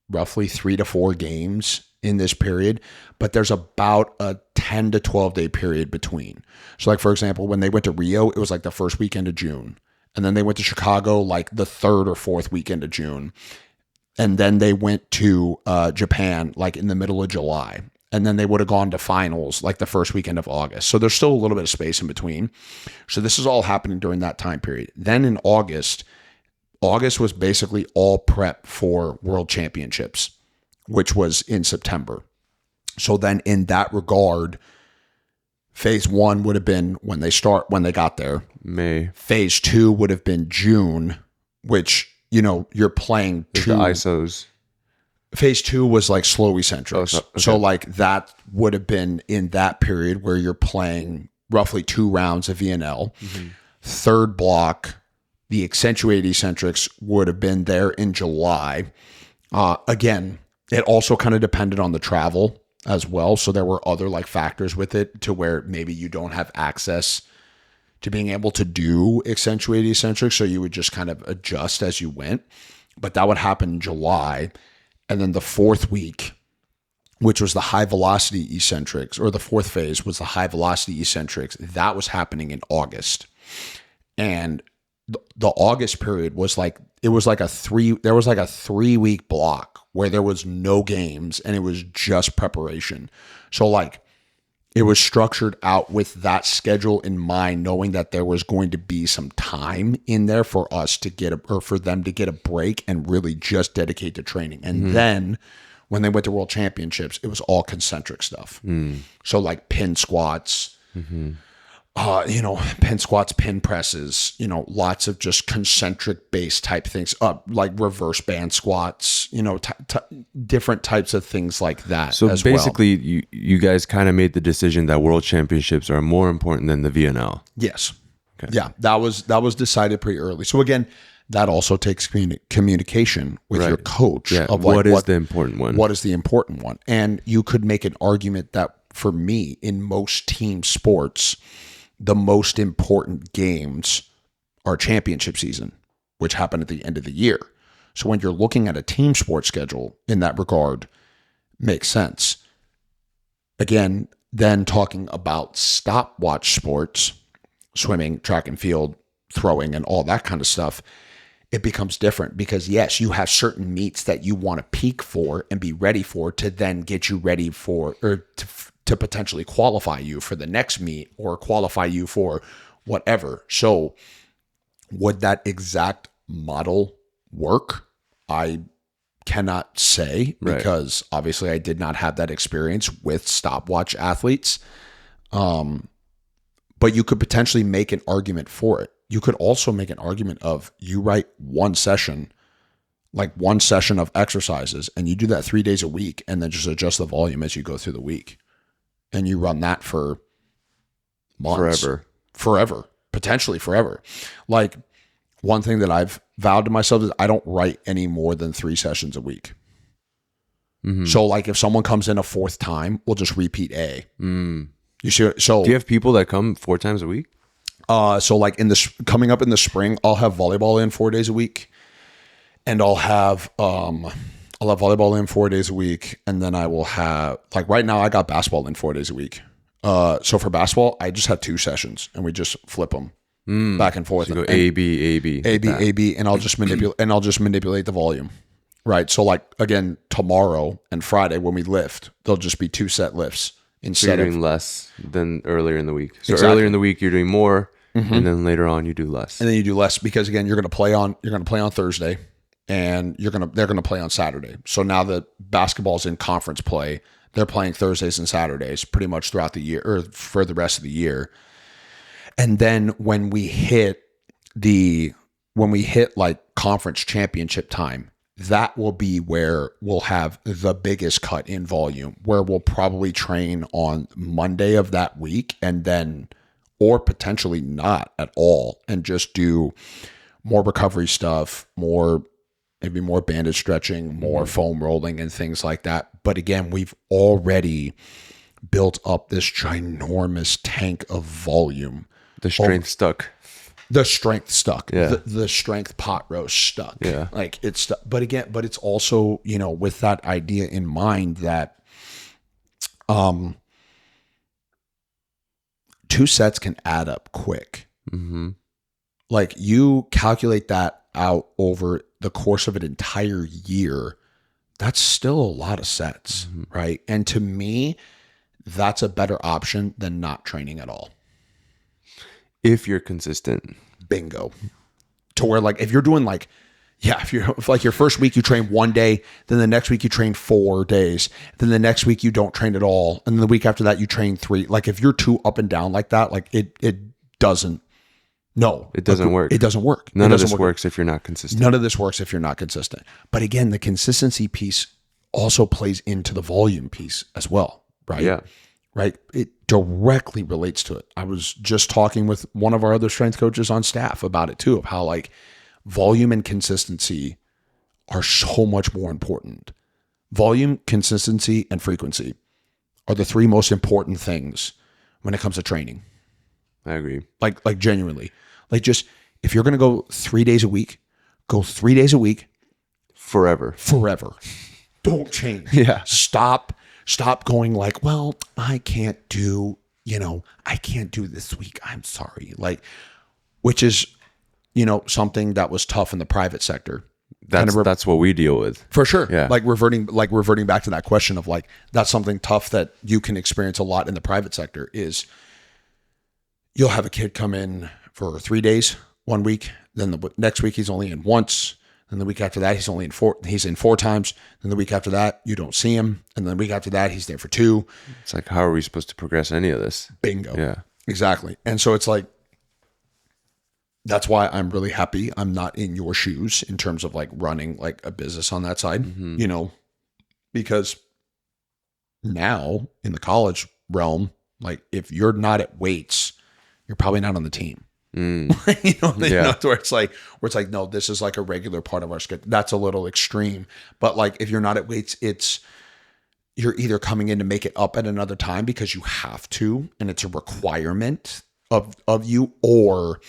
roughly 3 to 4 games in this period, but there's about a 10 to 12 day period between. So like, for example, when they went to Rio, it was like the first weekend of June. And then they went to Chicago like the 3rd or 4th weekend of June. And then they went to Japan like in the middle of July. And then they would have gone to finals like the first weekend of August. So there's still a little bit of space in between. So this is all happening during that time period. Then in August was basically all prep for World Championships, which was in September. So then in that regard, phase 1 would have been when they got there. May. Phase 2 would have been June, which, you're playing the isos. Phase 2 was like slow eccentrics. Okay. So like that would have been in that period where you're playing roughly 2 rounds of VNL. Mm-hmm. Third block, the accentuated eccentrics would have been there in July. Again, it also kind of depended on the travel as well. So there were other like factors with it to where maybe you don't have access to being able to do accentuated eccentrics. So you would just kind of adjust as you went. But that would happen in July. And then the fourth week, which was the high velocity eccentrics, or the fourth phase was the high velocity eccentrics, that was happening in August. And the August period was like, there was like a 3-week block where there was no games and it was just preparation. So like it was structured out with that schedule in mind, knowing that there was going to be some time in there for us to get for them to get a break and really just dedicate to training. And then when they went to world championships, it was all concentric stuff. So like pin squats, pin squats, pin presses, lots of just concentric base type things, like reverse band squats, different types of things like that. So as basically, you guys kind of made the decision that world championships are more important than the VNL. Yes. Okay. Yeah, that was decided pretty early. So again, that also takes communication with your coach. Yeah. Of What is the important one? What is the important one? And you could make an argument that for me, in most team sports, the most important games are championship season, which happen at the end of the year. So when you're looking at a team sport schedule in that regard, makes sense. Again, then talking about stopwatch sports, swimming, track and field, throwing, and all that kind of stuff, it becomes different because yes, you have certain meets that you want to peak for and be ready for to then get you ready for, or to potentially qualify you for the next meet or qualify you for whatever. So would that exact model work? I cannot say because obviously I did not have that experience with stopwatch athletes. But you could potentially make an argument for it. You could also make an argument of you write one session of exercises, and you do that 3 days a week and then just adjust the volume as you go through the week. And you run that for months. Forever. Potentially forever. Like one thing that I've vowed to myself is I don't write any more than 3 sessions a week. So like if someone comes in a fourth time, we'll just repeat A. You see, so do you have people that come 4 times a week? So like coming up in the spring, I'll have volleyball in 4 days a week, and I'll have volleyball in 4 days a week, and then I will have, like right now I got basketball in 4 days a week. So for basketball, I just have 2 sessions and we just flip them back and forth. So you go A, B, A, B. A, B, A, B, and I'll just manipulate the volume. Right. So like again, tomorrow and Friday when we lift, they'll just be 2 set lifts instead of doing less than earlier in the week. So exactly. Earlier in the week you're doing more, and then later on you do less. And then you do less because again, you're going to play on Thursday, and they're going to play on Saturday. So now that basketball's in conference play, they're playing Thursdays and Saturdays pretty much throughout the year or for the rest of the year. And then when we hit like conference championship time, that will be where we'll have the biggest cut in volume, where we'll probably train on Monday of that week and then, or potentially not at all, and just do more recovery stuff, maybe more bandage stretching, more foam rolling and things like that. But again, we've already built up this ginormous tank of volume. The strength stuck. The strength stuck. Yeah. The strength pot roast stuck. Yeah. Like it's stuck. But it's also, with that idea in mind that 2 sets can add up quick. Like you calculate that out over the course of an entire year, that's still a lot of sets, right? And to me, that's a better option than not training at all. If you're consistent. Bingo. To where like, if you're doing like, if like your first week you train 1 day, then the next week you train 4 days, then the next week you don't train at all, and then the week after that you train 3. Like if you're too up and down like that, like it doesn't. No, it doesn't work. It doesn't work. None of this works if you're not consistent. None of this works if you're not consistent. But again, the consistency piece also plays into the volume piece as well, right? Yeah. Right. It directly relates to it. I was just talking with one of our other strength coaches on staff about it too, of how like volume and consistency are so much more important. Volume, consistency, and frequency are the 3 most important things when it comes to training. I agree. Like genuinely. Like just if you're going to go 3 days a week, go 3 days a week Forever. Don't change. Yeah. Stop going like, well, I can't do this week. I'm sorry. Like, which is, something that was tough in the private sector. That's what we deal with. For sure. Yeah. Like reverting back to that question of like, that's something tough that you can experience a lot in the private sector is you'll have a kid come in for 3 days, 1 week. Then the next week he's only in once. Then the week after that, he's in 4 times. Then the week after that, you don't see him. And then the week after that, he's there for 2. It's like, how are we supposed to progress any of this? Bingo. Yeah. Exactly. And so it's like, that's why I'm really happy I'm not in your shoes in terms of like running like a business on that side, because now in the college realm, like if you're not at weights, you're probably not on the team. Where it's like, no, this is like a regular part of our schedule. That's a little extreme, but like if you're not at weights, you're either coming in to make it up at another time because you have to, and it's a requirement of you, or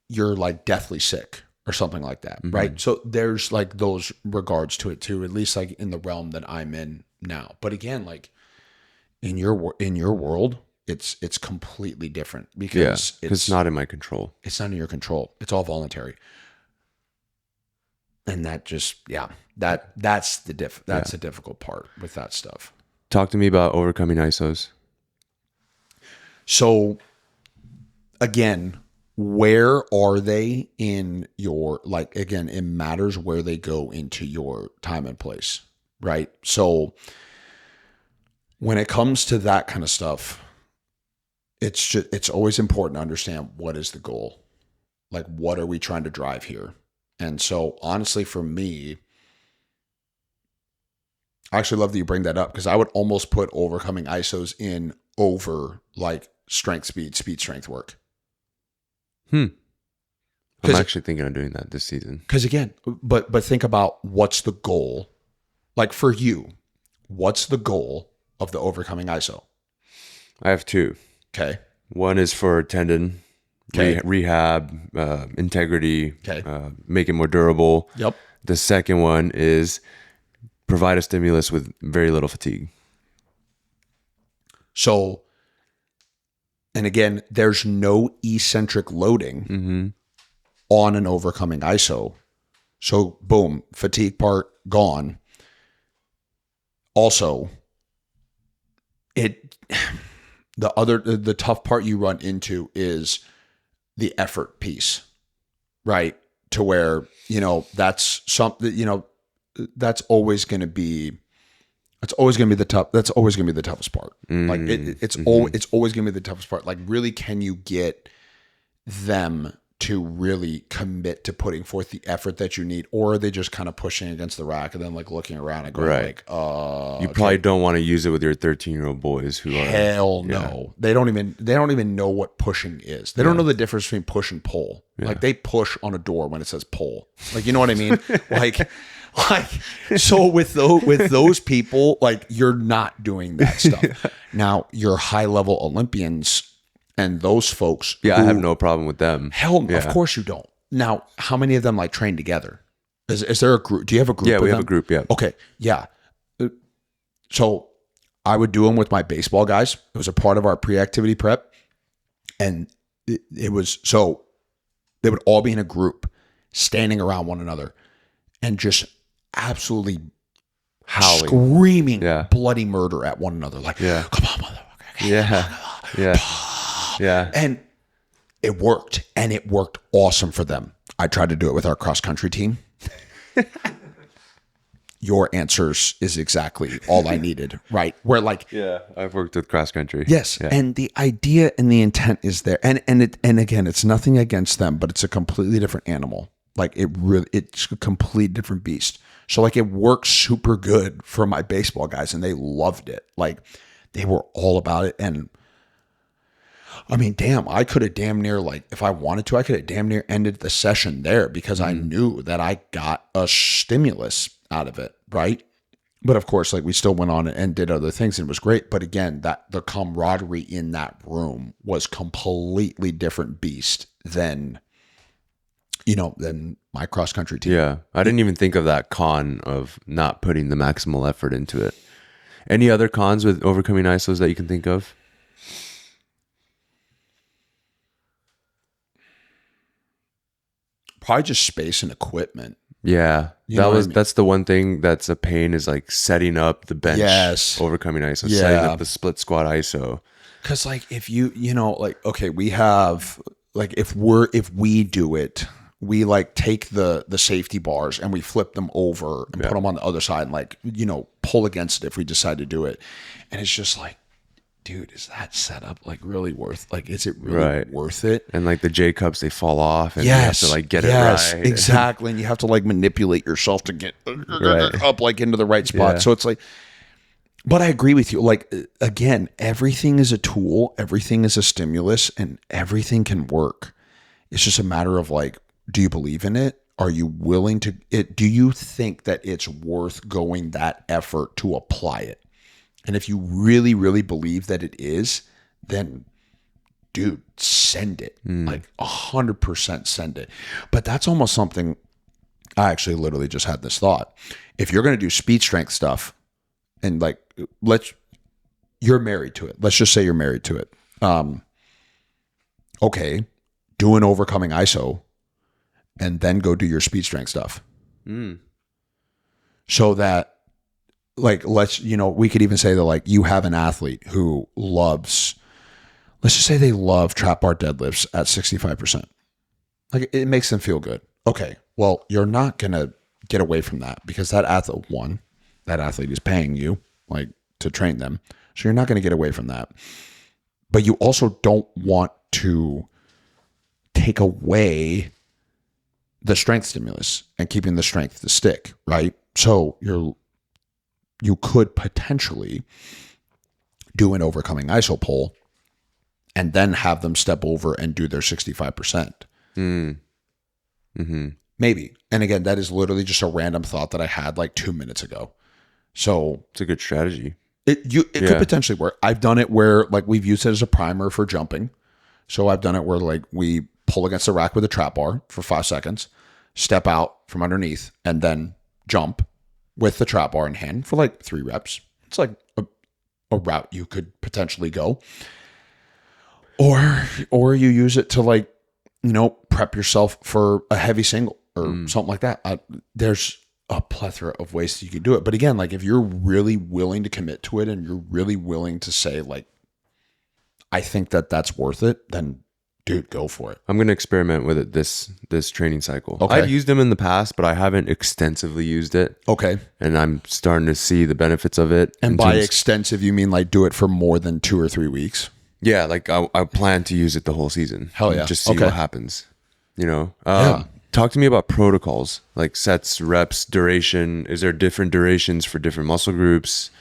you're like deathly sick or something like that. Right. So there's like those regards to it too, at least like in the realm that I'm in now. But again, like in your world, it's completely different because it's not in my control. It's not in your control. It's all voluntary. And that just, that's the difficult part with that stuff. Talk to me about overcoming ISOs. So again, where are they in your, like, again, it matters where they go into your time and place, right? So when it comes to that kind of stuff, it's always important to understand what is the goal. Like, what are we trying to drive here? And so honestly, for me, I actually love that you bring that up because I would almost put overcoming ISOs in over like strength, speed, strength work. I'm actually thinking of doing that this season. Because again, but think about what's the goal. Like for you, what's the goal of the overcoming ISO? I have 2. Okay. One is for tendon rehab, integrity, make it more durable. Yep. The second one is provide a stimulus with very little fatigue. So, and again, there's no eccentric loading on an overcoming ISO. So boom, fatigue part gone. Also, the tough part you run into is the effort piece, right? To where, that's something, that's always going to be the toughest part. Like it's always going to be the toughest part. Like really, can you get them to really commit to putting forth the effort that you need, or are they just kind of pushing against the rack and then like looking around and going like, you probably don't want to use it with your 13-year-old boys who are hell no. They don't even know what pushing is. They don't know the difference between push and pull. Like they push on a door when it says pull. Like, you know what I mean? like so with those people, like you're not doing that stuff. Now your high level Olympians and those folks. I have no problem with them. Hell, of course you don't. Now, how many of them like train together? Is there a group? Do you have a group? Yeah, we have them? a group. Yeah. Okay. Yeah. So I would do them with my baseball guys. It was a part of our pre-activity prep, and it was so they would all be in a group, standing around one another, and just absolutely howling, screaming bloody murder at one another. Like, come on, motherfucker. Yeah. And it worked, and it worked awesome for them. I tried to do it with our cross country team. Your answers is exactly all I needed, right? Where like, I've worked with cross country. Yes. Yeah. And the idea and the intent is there. And again, it's nothing against them, but it's a completely different animal. Like it's a complete different beast. So like it works super good for my baseball guys, and they loved it. Like they were all about it. And I mean, damn, I could have damn near, like, if I wanted to, I could have damn near ended the session there because I knew that I got a stimulus out of it, right? But of course, like we still went on and did other things and it was great. But again, that the camaraderie in that room was completely different beast than, than my cross country team. Yeah. I didn't even think of that con of not putting the maximal effort into it. Any other cons with overcoming ISOs that you can think of? Probably just space and equipment. Yeah. You know what I mean? That's the one thing that's a pain is like setting up the bench, Yes. overcoming ISO, Yeah. setting up the split squat ISO. Cause like if okay, we have like if we do it, we like take the safety bars and we flip them over and put them on the other side and like, pull against it if we decide to do it. And it's just like, dude, is that setup like really is it really worth it? And like the J cups, they fall off and you have to like get it right. Exactly. And you have to like manipulate yourself to get up like into the right spot. Yeah. So it's like, but I agree with you. Like, again, everything is a tool, everything is a stimulus, and everything can work. It's just a matter of like, do you believe in it? Are you willing to do you think that it's worth going that effort to apply it? And if you really, really believe that it is, then dude, send it. Like 100% send it. But that's almost something I actually literally just had this thought. If you're going to do speed strength stuff and like, you're married to it. Let's just say you're married to it. Okay, do an overcoming ISO and then go do your speed strength stuff. So that like, we could even say that like you have an athlete who loves, let's just say they love trap bar deadlifts at 65%. Like it makes them feel good. Okay. Well, you're not going to get away from that because that athlete is paying you like to train them. So you're not going to get away from that. But you also don't want to take away the strength stimulus and keeping the strength to stick, right? So you could potentially do an overcoming ISO pull and then have them step over and do their 65%. Maybe. And again, that is literally just a random thought that I had like 2 minutes ago. So it's a good strategy. It could potentially work. I've done it where like we've used it as a primer for jumping. So I've done it where like we pull against the rack with a trap bar for 5 seconds, step out from underneath, and jump with the trap bar in hand for like 3 reps. It's like a route you could potentially go. Or you use it to like, prep yourself for a heavy single or something like that. There's a plethora of ways that you can do it. But again, like if you're really willing to commit to it and you're really willing to say like, I think that that's worth it, then dude, go for it. I'm going to experiment with it this training cycle. Okay. I've used them in the past, but I haven't extensively used it. Okay. And I'm starting to see the benefits of it. And by extensive, you mean like do it for more than 2 or 3 weeks? Yeah, like I plan to use it the whole season. Hell yeah. Just see what happens. Talk to me about protocols, like sets, reps, duration. Is there different durations for different muscle groups?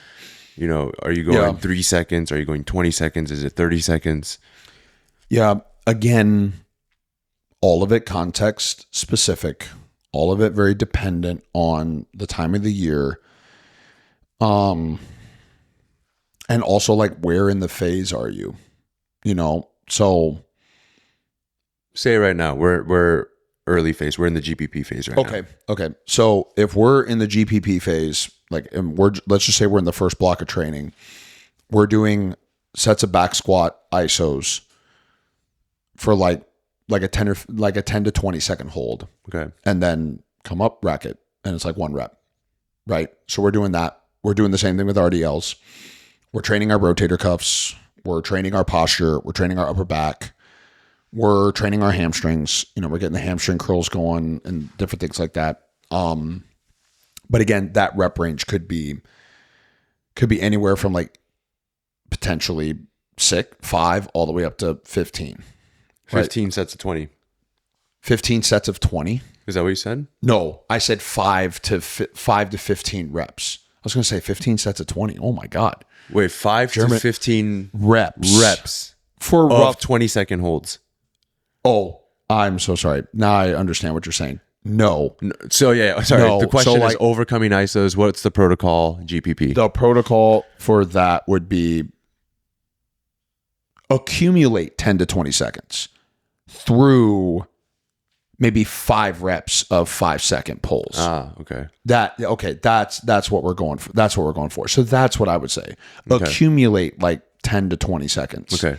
Are you going 3 seconds? Are you going 20 seconds? Is it 30 seconds? Yeah. Again, all of it context specific, all of it very dependent on the time of the year. And also like where in the phase are you? So say right now, we're early phase. We're in the GPP phase right now. Okay. So if we're in the GPP phase, like, and let's just say we're in the first block of training, we're doing sets of back squat ISOs for like a 10 to 20 second hold. Okay. And then come up, rack it, and it's like 1 rep. Right. So we're doing that. We're doing the same thing with RDLs. We're training our rotator cuffs. We're training our posture. We're training our upper back. We're training our hamstrings. We're getting the hamstring curls going and different things like that. But again, that rep range could be anywhere from like potentially 5 all the way up to 15. 15 sets of 20. 15 sets of 20. Is that what you said? No, I said 5 to 15 reps. I was going to say 15 sets of 20. Oh my God. Wait, 5 to 15 reps for rough 20-second holds. Oh, I'm so sorry. Now I understand what you're saying. No. So yeah, sorry. No, The question so, is overcoming ISOs. What's the protocol? GPP. The protocol for that would be accumulate 10 to 20 seconds through maybe 5 reps of 5-second pulls. Okay. That's what we're going for. That's what we're going for. So that's what I would say. Accumulate like 10 to 20 seconds. Okay.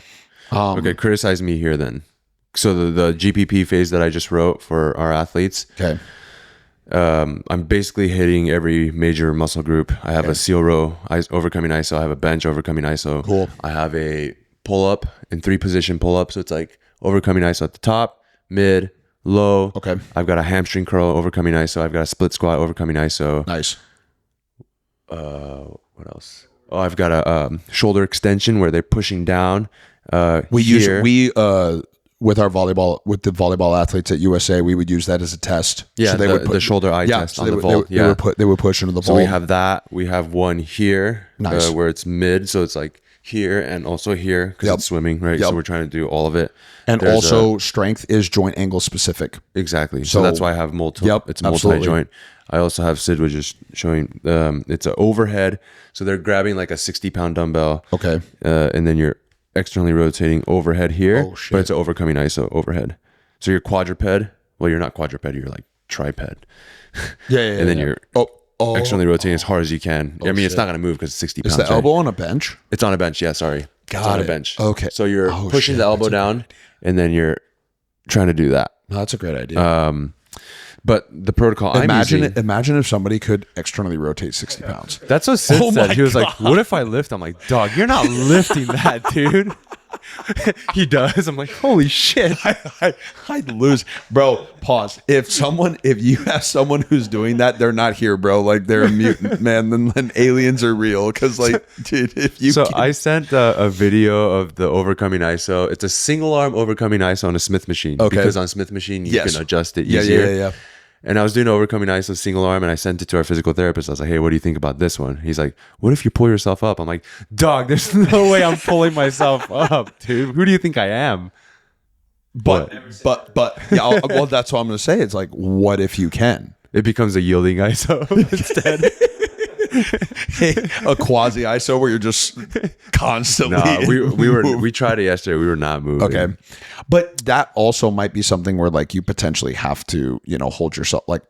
Okay. Criticize me here then. So the GPP phase that I just wrote for our athletes. Okay. I'm basically hitting every major muscle group. I have a seal row, overcoming ISO. I have a bench, overcoming ISO. Cool. I have a pull up in 3-position pull up. So it's like overcoming ISO at the top, mid, low. Okay. I've got a hamstring curl, overcoming ISO. I've got a split squat, overcoming ISO. Nice. What else? Oh, I've got a shoulder extension where they're pushing down. With the volleyball athletes at USA, we would use that as a test. Yeah, so they would put the shoulder eye test so on they the would, vault. they would push into the So vault. we have that. We have one here, Nice. where it's mid, so it's like here and also here because it's swimming, right? So we're trying to do all of it. And also, strength is joint angle specific. Exactly. So that's why I have it's multi-joint. I also have Sid was just showing. It's an overhead, so they're grabbing like a 60-pound dumbbell. Okay. And then you're externally rotating overhead here, Oh, shit. but it's an overcoming ISO overhead. So you're quadruped. Well, you're not quadruped. You're like triped. Yeah. And then you're externally rotating as hard as you can. I mean, it's not going to move because it's 60 pounds. Is the elbow on a bench? It's on a bench. Yeah, sorry. It's on a bench. Okay. So you're pushing the elbow down, and then you're trying to do that. No, that's a great idea. But the protocol Imagine if somebody could externally rotate 60 pounds. That's what Sid Oh said. my He was like, God. what if I lift? I'm like, dog, you're not lifting that, dude. He does. I'm like, holy shit. I'd lose. Bro, pause. If you have someone who's doing that, they're not here, bro. Like, they're a mutant, man. Then aliens are real. Because, like, dude, if you I sent a video of the overcoming ISO. It's a single arm overcoming ISO on a Smith machine. Okay. Because on Smith machine, you Yes. can adjust it easier. Yeah. And I was doing overcoming ISO single arm, and I sent it to our physical therapist. I was like, hey, what do you think about this one? He's like, what if you pull yourself up? I'm like, dog, there's no way I'm pulling myself up, dude. Who do you think I am? But yeah, well, that's what I'm going to say. It's like, what if you can? It becomes a yielding ISO instead. A quasi ISO where you're just constantly. We tried it yesterday. We were not moving. Okay. But that also might be something where like you potentially have to, hold yourself, like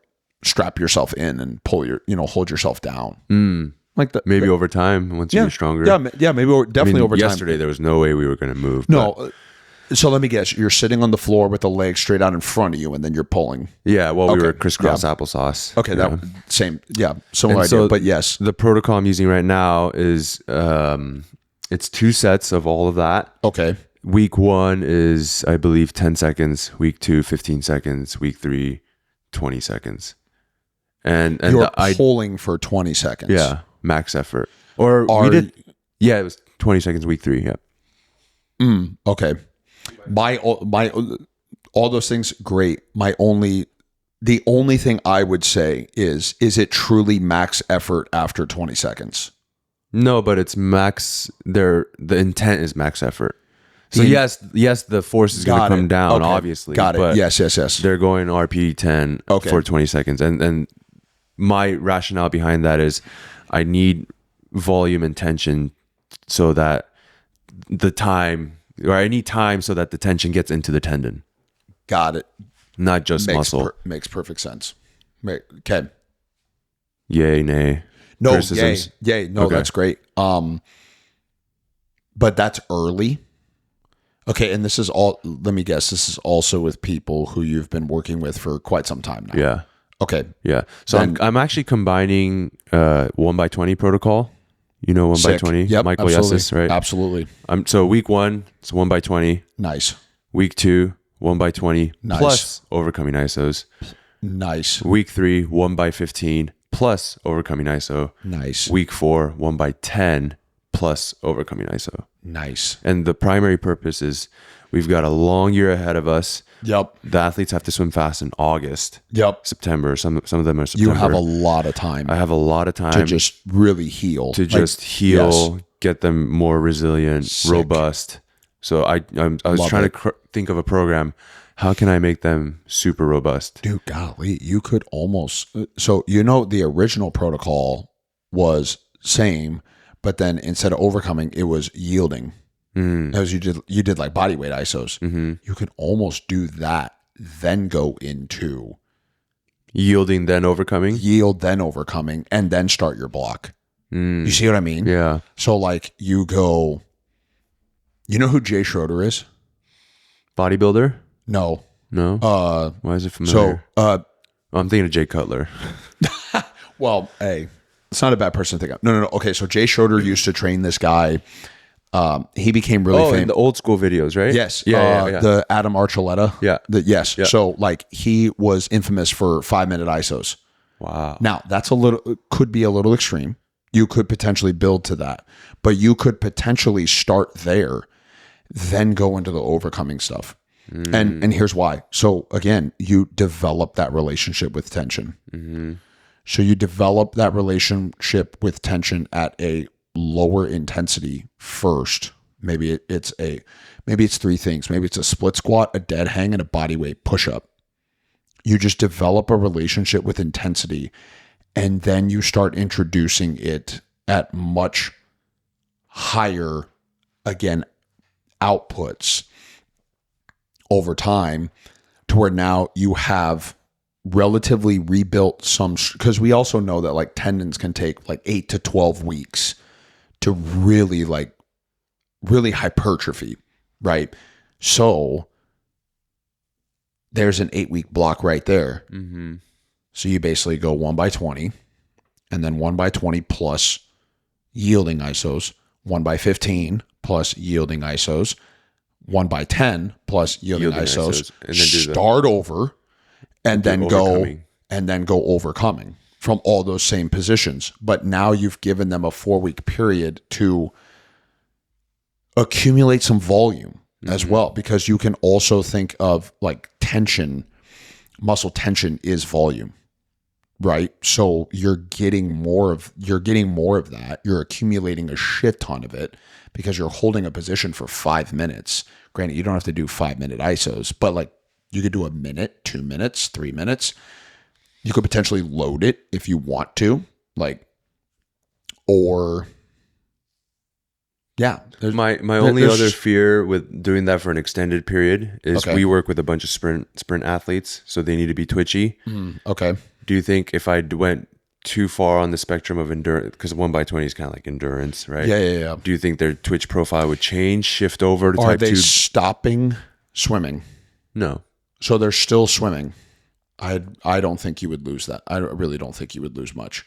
strap yourself in and pull hold yourself down. Like that. Maybe over time, once you get stronger. Yeah, maybe definitely over time. Yesterday, there was no way we were going to move. No. So let me guess. You're sitting on the floor with the leg straight out in front of you, and then you're pulling. Yeah, well, we were crisscross applesauce. Okay, that same. Yeah, similar idea. So but yes, the protocol I'm using right now is it's 2 sets of all of that. Okay. Week 1 is, I believe, 10 seconds. Week 2, 15 seconds. Week 3, 20 seconds. And you're pulling for 20 seconds. Yeah, max effort. Or we did. Yeah, it was 20 seconds. Week 3. Yeah. Okay. My all those things great. The only thing I would say is it truly max effort after 20 seconds? No, but it's max. The intent is max effort. So yes, the force is going to come down. Okay. Obviously, got it. But Yes. they're going RP 10 for 20 seconds, and my rationale behind that is I need volume and tension so that I need time so that the tension gets into the tendon. Got it. Not just muscle. Makes perfect sense. Okay. Yay, nay. No, criticisms? yay. No, Okay. that's great. But that's early. Okay, and this is all. Let me guess. This is also with people who you've been working with for quite some time now. Yeah. Okay. Yeah. So I'm actually combining 1x20 protocol. 1x20. Yep, Michael absolutely. Yessis, right? Absolutely. So week 1, it's 1x20. Nice. Week 2, 1x20 Nice. plus overcoming ISOs. Nice. Week 3, 1x15 plus overcoming ISO. Nice. Week 4, 1x10 plus overcoming ISO. Nice. And the primary purpose is we've got a long year ahead of us. Yep. The athletes have to swim fast in August, Yep. September. Some of them are September. You have a lot of time I have a lot of time to just really heal. just heal, get them more resilient, robust. So I was Love trying it. to think of a program. How can I make them super robust? Dude, golly, you could almost. So, the original protocol was same, but then instead of overcoming, it was yielding. As you did like body weight isos. You could almost do that, then go into Yielding, then overcoming? yield, then overcoming, and then start your block. You see what I mean? Yeah. So like you go, you know who Jay Schroeder is? Bodybuilder? No. No? Why is it familiar? So, I'm thinking of Jay Cutler. well, hey, it's not a bad person to think of. No. Okay, so Jay Schroeder used to train this guy. He became really in famous. the old school videos, right? Yes. Yeah. The Adam Archuleta. Yeah. Yes. Yeah. So like he was infamous for 5-minute isos. Wow. Now that's could be a little extreme. You could potentially build to that, but you could potentially start there, then go into the overcoming stuff. And here's why. So again, you develop that relationship with tension. So you develop that relationship with tension at a lower intensity first. Maybe it's 3 things. Maybe it's a split squat, a dead hang, and a body weight push up. You just develop a relationship with intensity, and then you start introducing it at much higher, again, outputs over time, to where now you have relatively rebuilt some, because we also know that like tendons can take like 8 to 12 weeks to really hypertrophy, right? So there's an 8-week block right there. So you basically go 1 by 20, and then 1 by 20 plus yielding isos, 1 by 15 plus yielding isos, 1 by 10 plus yielding isos, and then start over, and then go overcoming from all those same positions. But now you've given them a 4-week period to accumulate some volume as well, because you can also think of like tension, muscle tension is volume, right? So you're getting more of that. You're accumulating a shit ton of it because you're holding a position for 5 minutes. Granted, you don't have to do 5-minute isos, but like you could do a minute, 2 minutes, 3 minutes. You could potentially load it if you want to, yeah. My only other fear with doing that for an extended period is we work with a bunch of sprint athletes, so they need to be twitchy. Okay. Do you think if I went too far on the spectrum of endurance, because 1 by 20 is kind of like endurance, right? Yeah. Do you think their twitch profile would change, shift over to Are type they 2? stopping swimming? No. So they're still swimming. I don't think you would lose that. I really don't think you would lose much.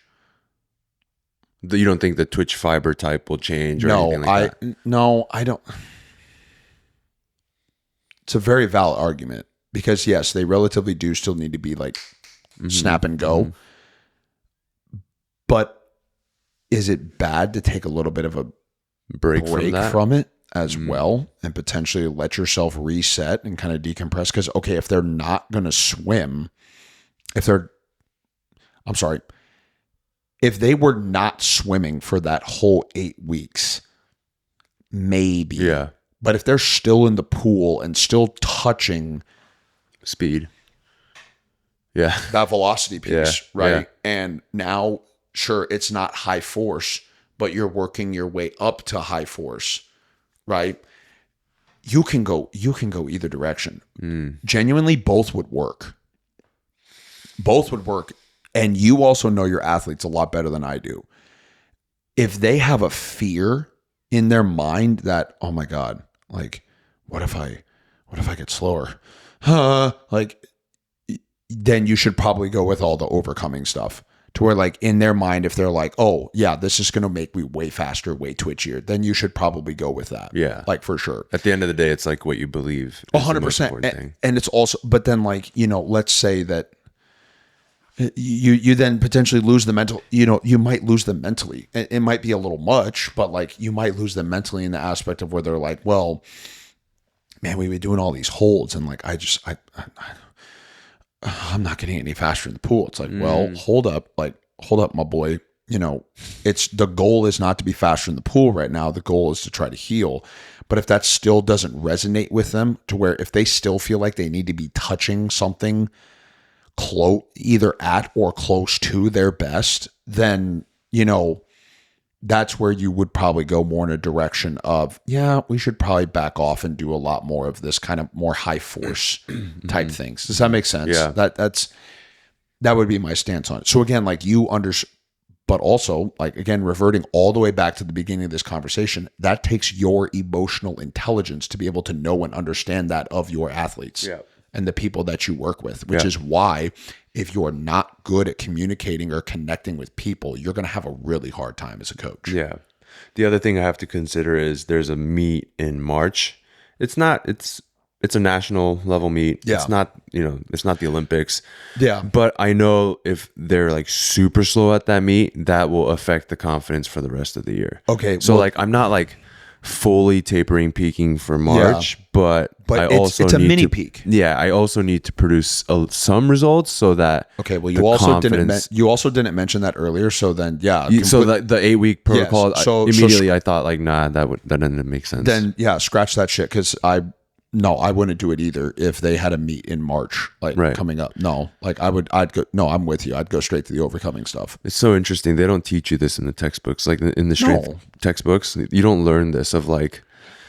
You don't think the twitch fiber type will change or anything like that? No, I don't. It's a very valid argument, because yes, they relatively do still need to be like snap and go. But is it bad to take a little bit of a break from it as well, and potentially let yourself reset and kind of decompress? Because if they're not going to swim, if they were not swimming for that whole 8 weeks, maybe. Yeah. But if they're still in the pool and still touching speed, yeah, that velocity piece, right? Yeah. And now, sure, it's not high force, but you're working your way up to high force, right? You can go either direction. Genuinely, both would work. And you also know your athletes a lot better than I do. If they have a fear in their mind that, oh my God, like, what if I get slower? Then you should probably go with all the overcoming stuff, to where like in their mind, if they're like, oh yeah, this is going to make me way faster, way twitchier, then you should probably go with that. Yeah. Like for sure. At the end of the day, it's like what you believe. 100%. And it's also, but then like, let's say that you then potentially lose the mental, you might lose them mentally. It might be a little much, but like you might lose them mentally in the aspect of where they're like, well, man, we've been doing all these holds and like, I'm not getting any faster in the pool. It's like, well, hold up, my boy. It's the goal is not to be faster in the pool right now. The goal is to try to heal. But if that still doesn't resonate with them to where if they still feel like they need to be touching something close, either at or close to their best, then, that's where you would probably go more in a direction of, yeah, we should probably back off and do a lot more of this kind of more high force type things. Does that make sense? Yeah. That would be my stance on it. So again, like but also like, again, reverting all the way back to the beginning of this conversation, that takes your emotional intelligence to be able to know and understand that of your athletes and the people that you work with, which is why if you're not good at communicating or connecting with people, you're going to have a really hard time as a coach. Yeah. The other thing I have to consider is there's a meet in March. It's a national level meet. Yeah. It's not, it's not the Olympics. Yeah. But I know if they're like super slow at that meet, that will affect the confidence for the rest of the year. Okay. So like, I'm not like fully tapering peaking for March, but I also it's a need mini to, peak. Yeah. I also need to produce some results so that. Okay. Well, you also didn't mention that earlier. So then, so the 8-week protocol, Yes. So immediately I thought like, nah, that didn't make sense. Then scratch that shit. Cause I wouldn't do it either if they had a meet in March, coming up. No, like I'm with you. I'd go straight to the overcoming stuff. It's so interesting. They don't teach you this in the textbooks, like in the strength textbooks. You don't learn this of like.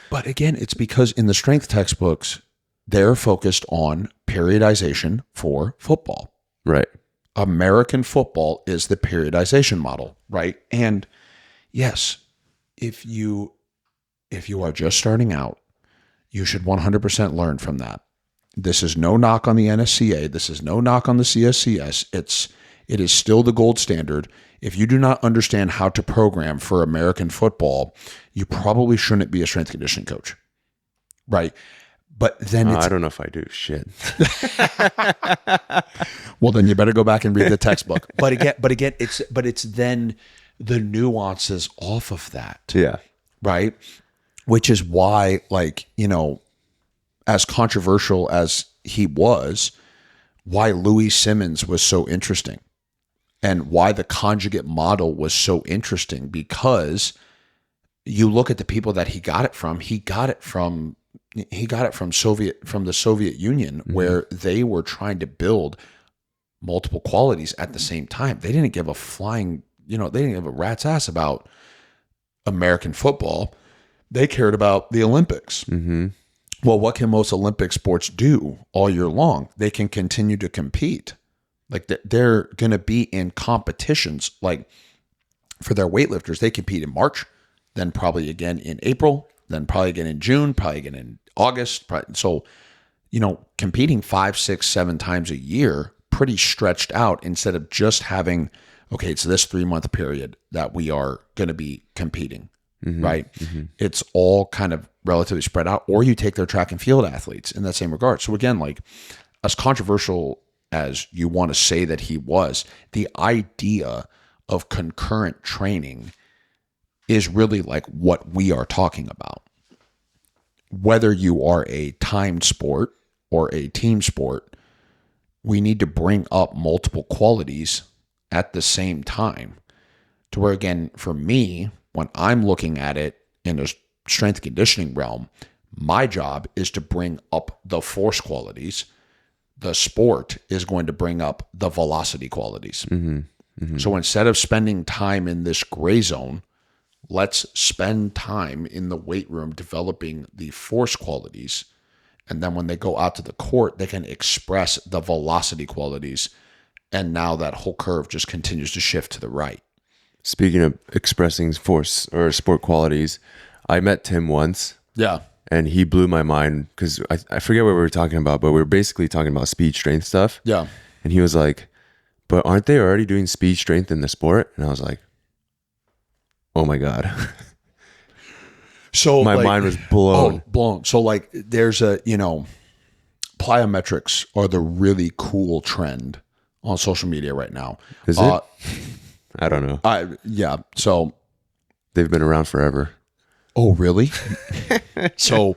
But again, it's because in the strength textbooks, they're focused on periodization for football. Right. American football is the periodization model, right? And yes, if you are just starting out, you should 100% learn from that. This is no knock on the NSCA. This is no knock on the CSCS. It is still the gold standard. If you do not understand how to program for American football, you probably shouldn't be a strength conditioning coach, right? But then I don't know if I do. Shit. Well, then you better go back and read the textbook. But again, it's then the nuances off of that. Yeah. Right. Which is why, like, as controversial as he was, why Louis Simmons was so interesting and why the conjugate model was so interesting, because you look at the people that he got it from the Soviet Union, where they were trying to build multiple qualities at the same time. They didn't give a they didn't give a rat's ass about American football. They cared about the Olympics. Mm-hmm. Well, what can most Olympic sports do all year long? They can continue to compete. Like they're going to be in competitions. Like for their weightlifters, they compete in March, then probably again in April, then probably again in June, probably again in August. So, competing 5, 6, 7 times a year, pretty stretched out, instead of just having, okay, it's this 3-month period that we are going to be competing. Mm-hmm, right? Mm-hmm. It's all kind of relatively spread out. Or you take their track and field athletes in that same regard. So again, like, as controversial as you want to say that he was, the idea of concurrent training is really like what we are talking about. Whether you are a timed sport or a team sport, we need to bring up multiple qualities at the same time. To where, again, for me, when I'm looking at it in the strength conditioning realm, my job is to bring up the force qualities. The sport is going to bring up the velocity qualities. Mm-hmm. Mm-hmm. So instead of spending time in this gray zone, let's spend time in the weight room developing the force qualities. And then when they go out to the court, they can express the velocity qualities. And now that whole curve just continues to shift to the right. Speaking of expressing force or sport qualities, I met Tim once. Yeah. And he blew my mind because I forget what we were talking about, but we were basically talking about speed strength stuff. Yeah. And he was like, but aren't they already doing speed strength in the sport? And I was like, oh my God. So my mind was blown. Blown. So like there's plyometrics are the really cool trend on social media right now. Is it? I don't know. Yeah. So they've been around forever. Oh, really? So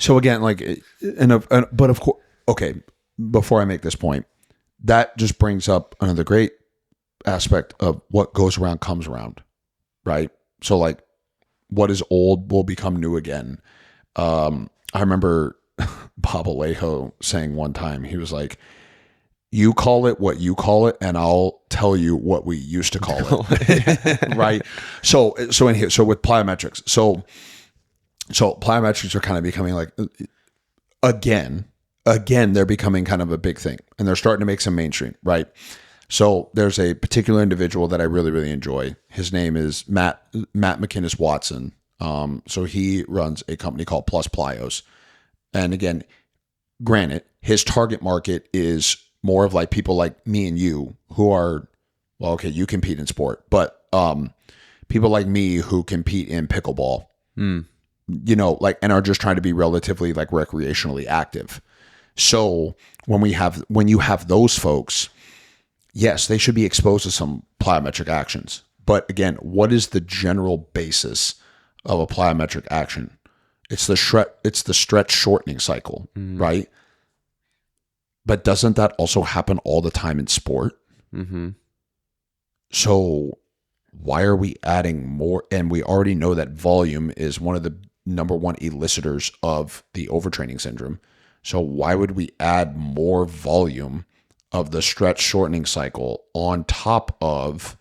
again, like, but of course, okay, before I make this point, that just brings up another great aspect of what goes around comes around, right? So like what is old will become new again. I remember Bob Alejo saying one time, he was like, you call it what you call it, and I'll tell you what we used to call it. Right. So in here, so with plyometrics, so plyometrics are kind of becoming like, again, they're becoming kind of a big thing, and they're starting to make some mainstream, right? So there's a particular individual that I really, really enjoy. His name is Matt McInnes Watson. So he runs a company called Plus Plyos. And again, granted, his target market is more of like people like me and you who are, well, okay, you compete in sport, but people like me who compete in pickleball, you know, like, and are just trying to be relatively like recreationally active. So when you have those folks, yes, they should be exposed to some plyometric actions. But again, what is the general basis of a plyometric action? It's the stretch shortening cycle, right? But doesn't that also happen all the time in sport? So why are we adding more? And we already know that volume is one of the number one elicitors of the overtraining syndrome. So why would we add more volume of the stretch shortening cycle on top of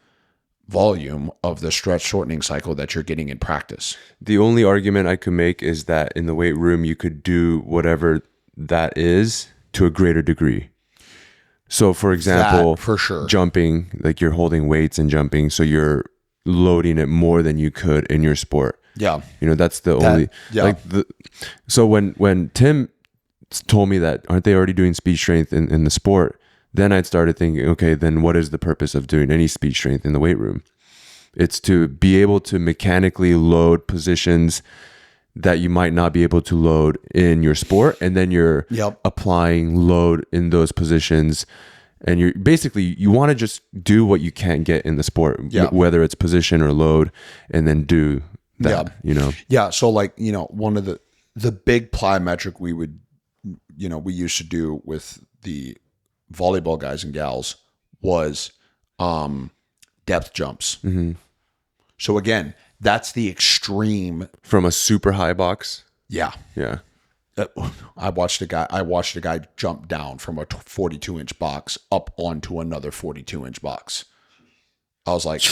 volume of the stretch shortening cycle that you're getting in practice? The only argument I could make is that in the weight room, you could do whatever that is to a greater degree. So for example, That, for sure. jumping, like you're holding weights and jumping, so you're loading it more than you could in your sport. Yeah. You know, that's the only, like so when Tim told me that, aren't they already doing speed strength in the sport? Then I'd started thinking, okay, then what is the purpose of doing any speed strength in the weight room? It's to be able to mechanically load positions that you might not be able to load in your sport. And then you're applying load in those positions. And you're basically, you want to just do what you can't get in the sport, whether it's position or load, and then do that, you know? Yeah. So like, you know, one of the big plyometric we used to do with the volleyball guys and gals was depth jumps. So again, that's the extreme from a super high box. Yeah. I watched a guy jump down from a 42-inch box up onto another 42-inch box. I was like,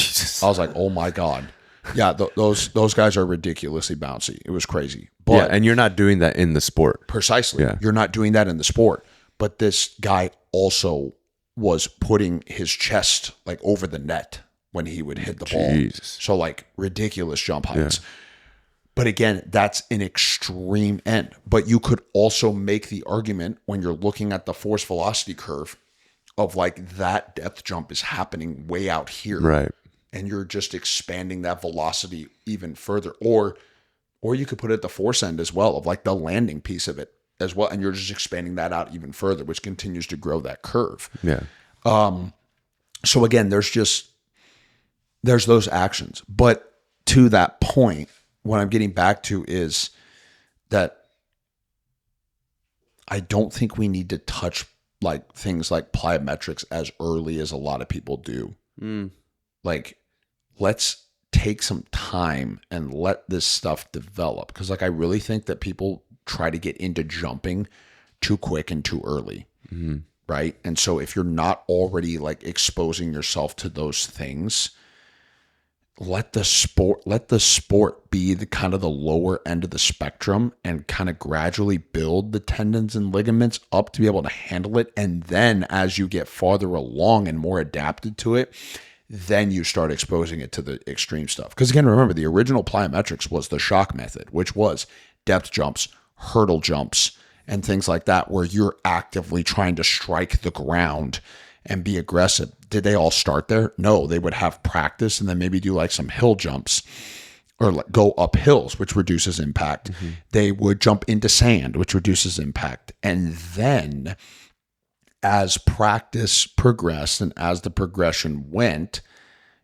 oh my God. Yeah, those guys are ridiculously bouncy. It was crazy. But and you're not doing that in the sport. Precisely. Yeah. You're not doing that in the sport. But this guy also was putting his chest like over the net when he would hit the ball. So like ridiculous jump heights. But again, that's an extreme end. But you could also make the argument when you're looking at the force velocity curve of like that depth jump is happening way out here. Right. And you're just expanding that velocity even further. Or you could put it at the force end as well, of like the landing piece of it as well. And you're just expanding that out even further, which continues to grow that curve. Yeah. So again, there's those actions. But to that point, what I'm getting back to is that I don't think we need to touch like things like plyometrics as early as a lot of people do. Like, let's take some time and let this stuff develop. Because like I really think that people try to get into jumping too quick and too early. Right. And so if you're not already like exposing yourself to those things, let the sport be the kind of the lower end of the spectrum and kind of gradually build the tendons and ligaments up to be able to handle it. And then as you get farther along and more adapted to it, then you start exposing it to the extreme stuff. Because again, remember, the original plyometrics was the shock method, which was depth jumps, hurdle jumps, and things like that, where you're actively trying to strike the ground and be aggressive. Did they all start there? No, they would have practice and then maybe do like some hill jumps or like go up hills, which reduces impact. They would jump into sand, which reduces impact. And then as practice progressed and as the progression went,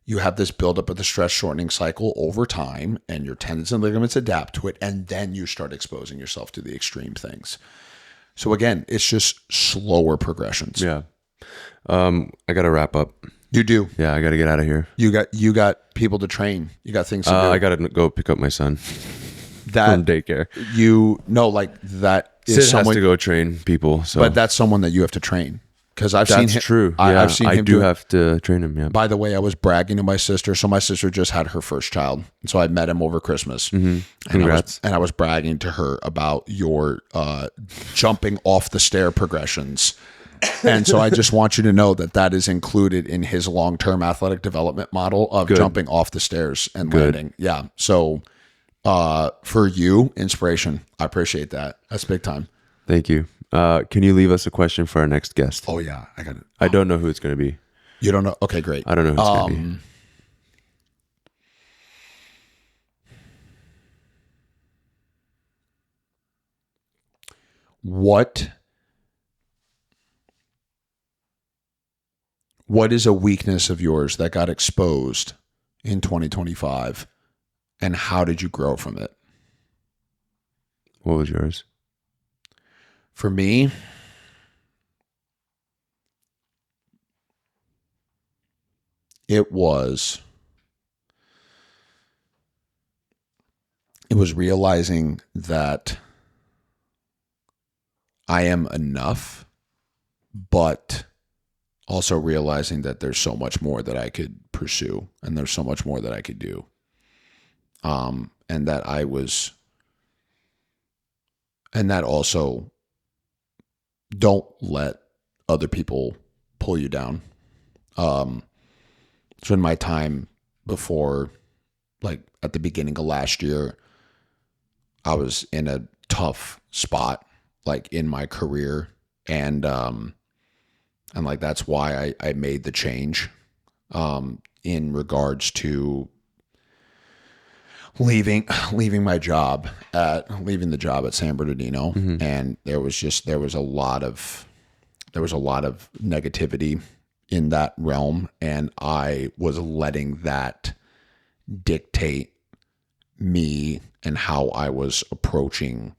you have this buildup of the stress shortening cycle over time, and your tendons and ligaments adapt to it. And then you start exposing yourself to the extreme things. So again, it's just slower progressions. Yeah. I got to wrap up. You do. Yeah. I got to get out of here. You got people to train. You got things to do. I got to go pick up my son. that from daycare. That is Sid has someone to go train people. So, but that's someone that you have to train. Because I've seen him. True. I've seen him do it. Have to train him. Yeah. By the way, I was bragging to my sister. So my sister just had her first child, and so I met him over Christmas. Mm-hmm. Congrats. And I was bragging to her about your jumping off the stair progressions. And so I just want you to know that is included in his long-term athletic development model of jumping off the stairs and landing. Yeah. So for you, inspiration. I appreciate that. That's big time. Thank you. Can you leave us a question for our next guest? Oh yeah, I got it. I don't know who it's going to be. You don't know? Okay, great. I don't know who it's going to be. What is a weakness of yours that got exposed in 2025, and how did you grow from it? What was yours? For me, it was realizing that I am enough, but also realizing that there's so much more that I could pursue and there's so much more that I could do. And that also, don't let other people pull you down. So in my time before, like at the beginning of last year, I was in a tough spot, like in my career. And like, that's why I made the change, in regards to leaving the job at San Bernardino. Mm-hmm. And there was a lot of negativity in that realm. And I was letting that dictate me and how I was approaching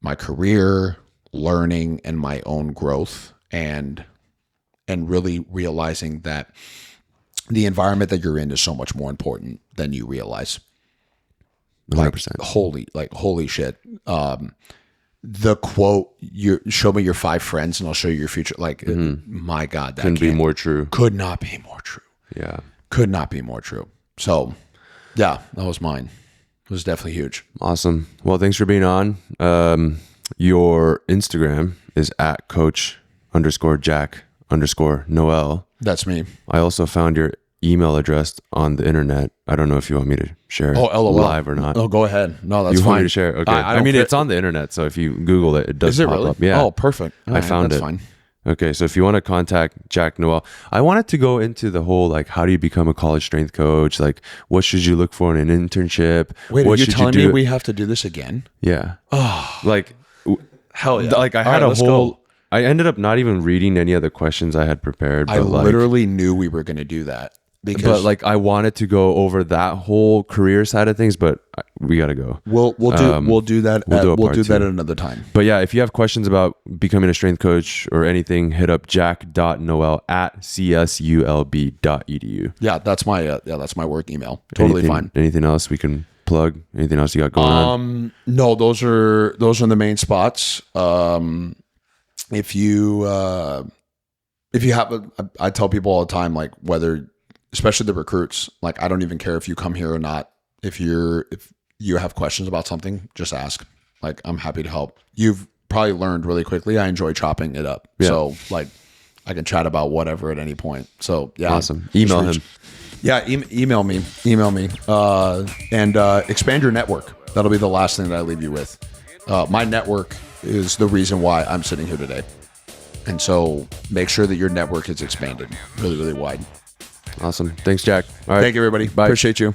my career, learning, and my own growth, and really realizing that the environment that you're in is so much more important than you realize. 100%. Holy shit. The quote, "You show me your 5 friends and I'll show you your future." Like, my God, that Couldn't be more true. Could not be more true. Yeah. Could not be more true. So, yeah, that was mine. It was definitely huge. Awesome. Well, thanks for being on. Your Instagram is at coach_Jack_Noel. That's me. I also found your email address on the internet. I don't know if you want me to share live or not. Oh, go ahead. No, that's you fine. Want me to share? Okay. I mean, it's on the internet, so if you Google it, it does pop really? up. Yeah. Oh, perfect. I found that's it. Fine. Okay, so if you want to contact Jack Noel, I wanted to go into the whole, like, how do you become a college strength coach? Like, what should you look for in an internship? Wait, what are you should telling do? me we have to do this again? Yeah. Oh, Like, hell yeah. like I had All right, a let's whole. go. I ended up not even reading any of the questions I had prepared. But I literally knew we were going to do that. Because like I wanted to go over that whole career side of things, but we got to go. We'll do that. We'll do that at another time. But yeah, if you have questions about becoming a strength coach or anything, hit up jack.noel@csulb.edu. Yeah, that's my work email. Totally fine. Anything else we can plug? Anything else you got going on? No, those are the main spots. If you have I tell people all the time, like, whether, especially the recruits, like, I don't even care if you come here or not. If you have questions about something, just ask. Like, I'm happy to help. You've probably learned really quickly, I enjoy chopping it up. Yeah. So, like, I can chat about whatever at any point. So, yeah. Awesome. Email him. Yeah, email me. And expand your network. That'll be the last thing that I leave you with. My network is the reason why I'm sitting here today. And so make sure that your network is expanded really, really wide. Awesome. Thanks, Jack. All right. Thank you, everybody. Bye. Appreciate you.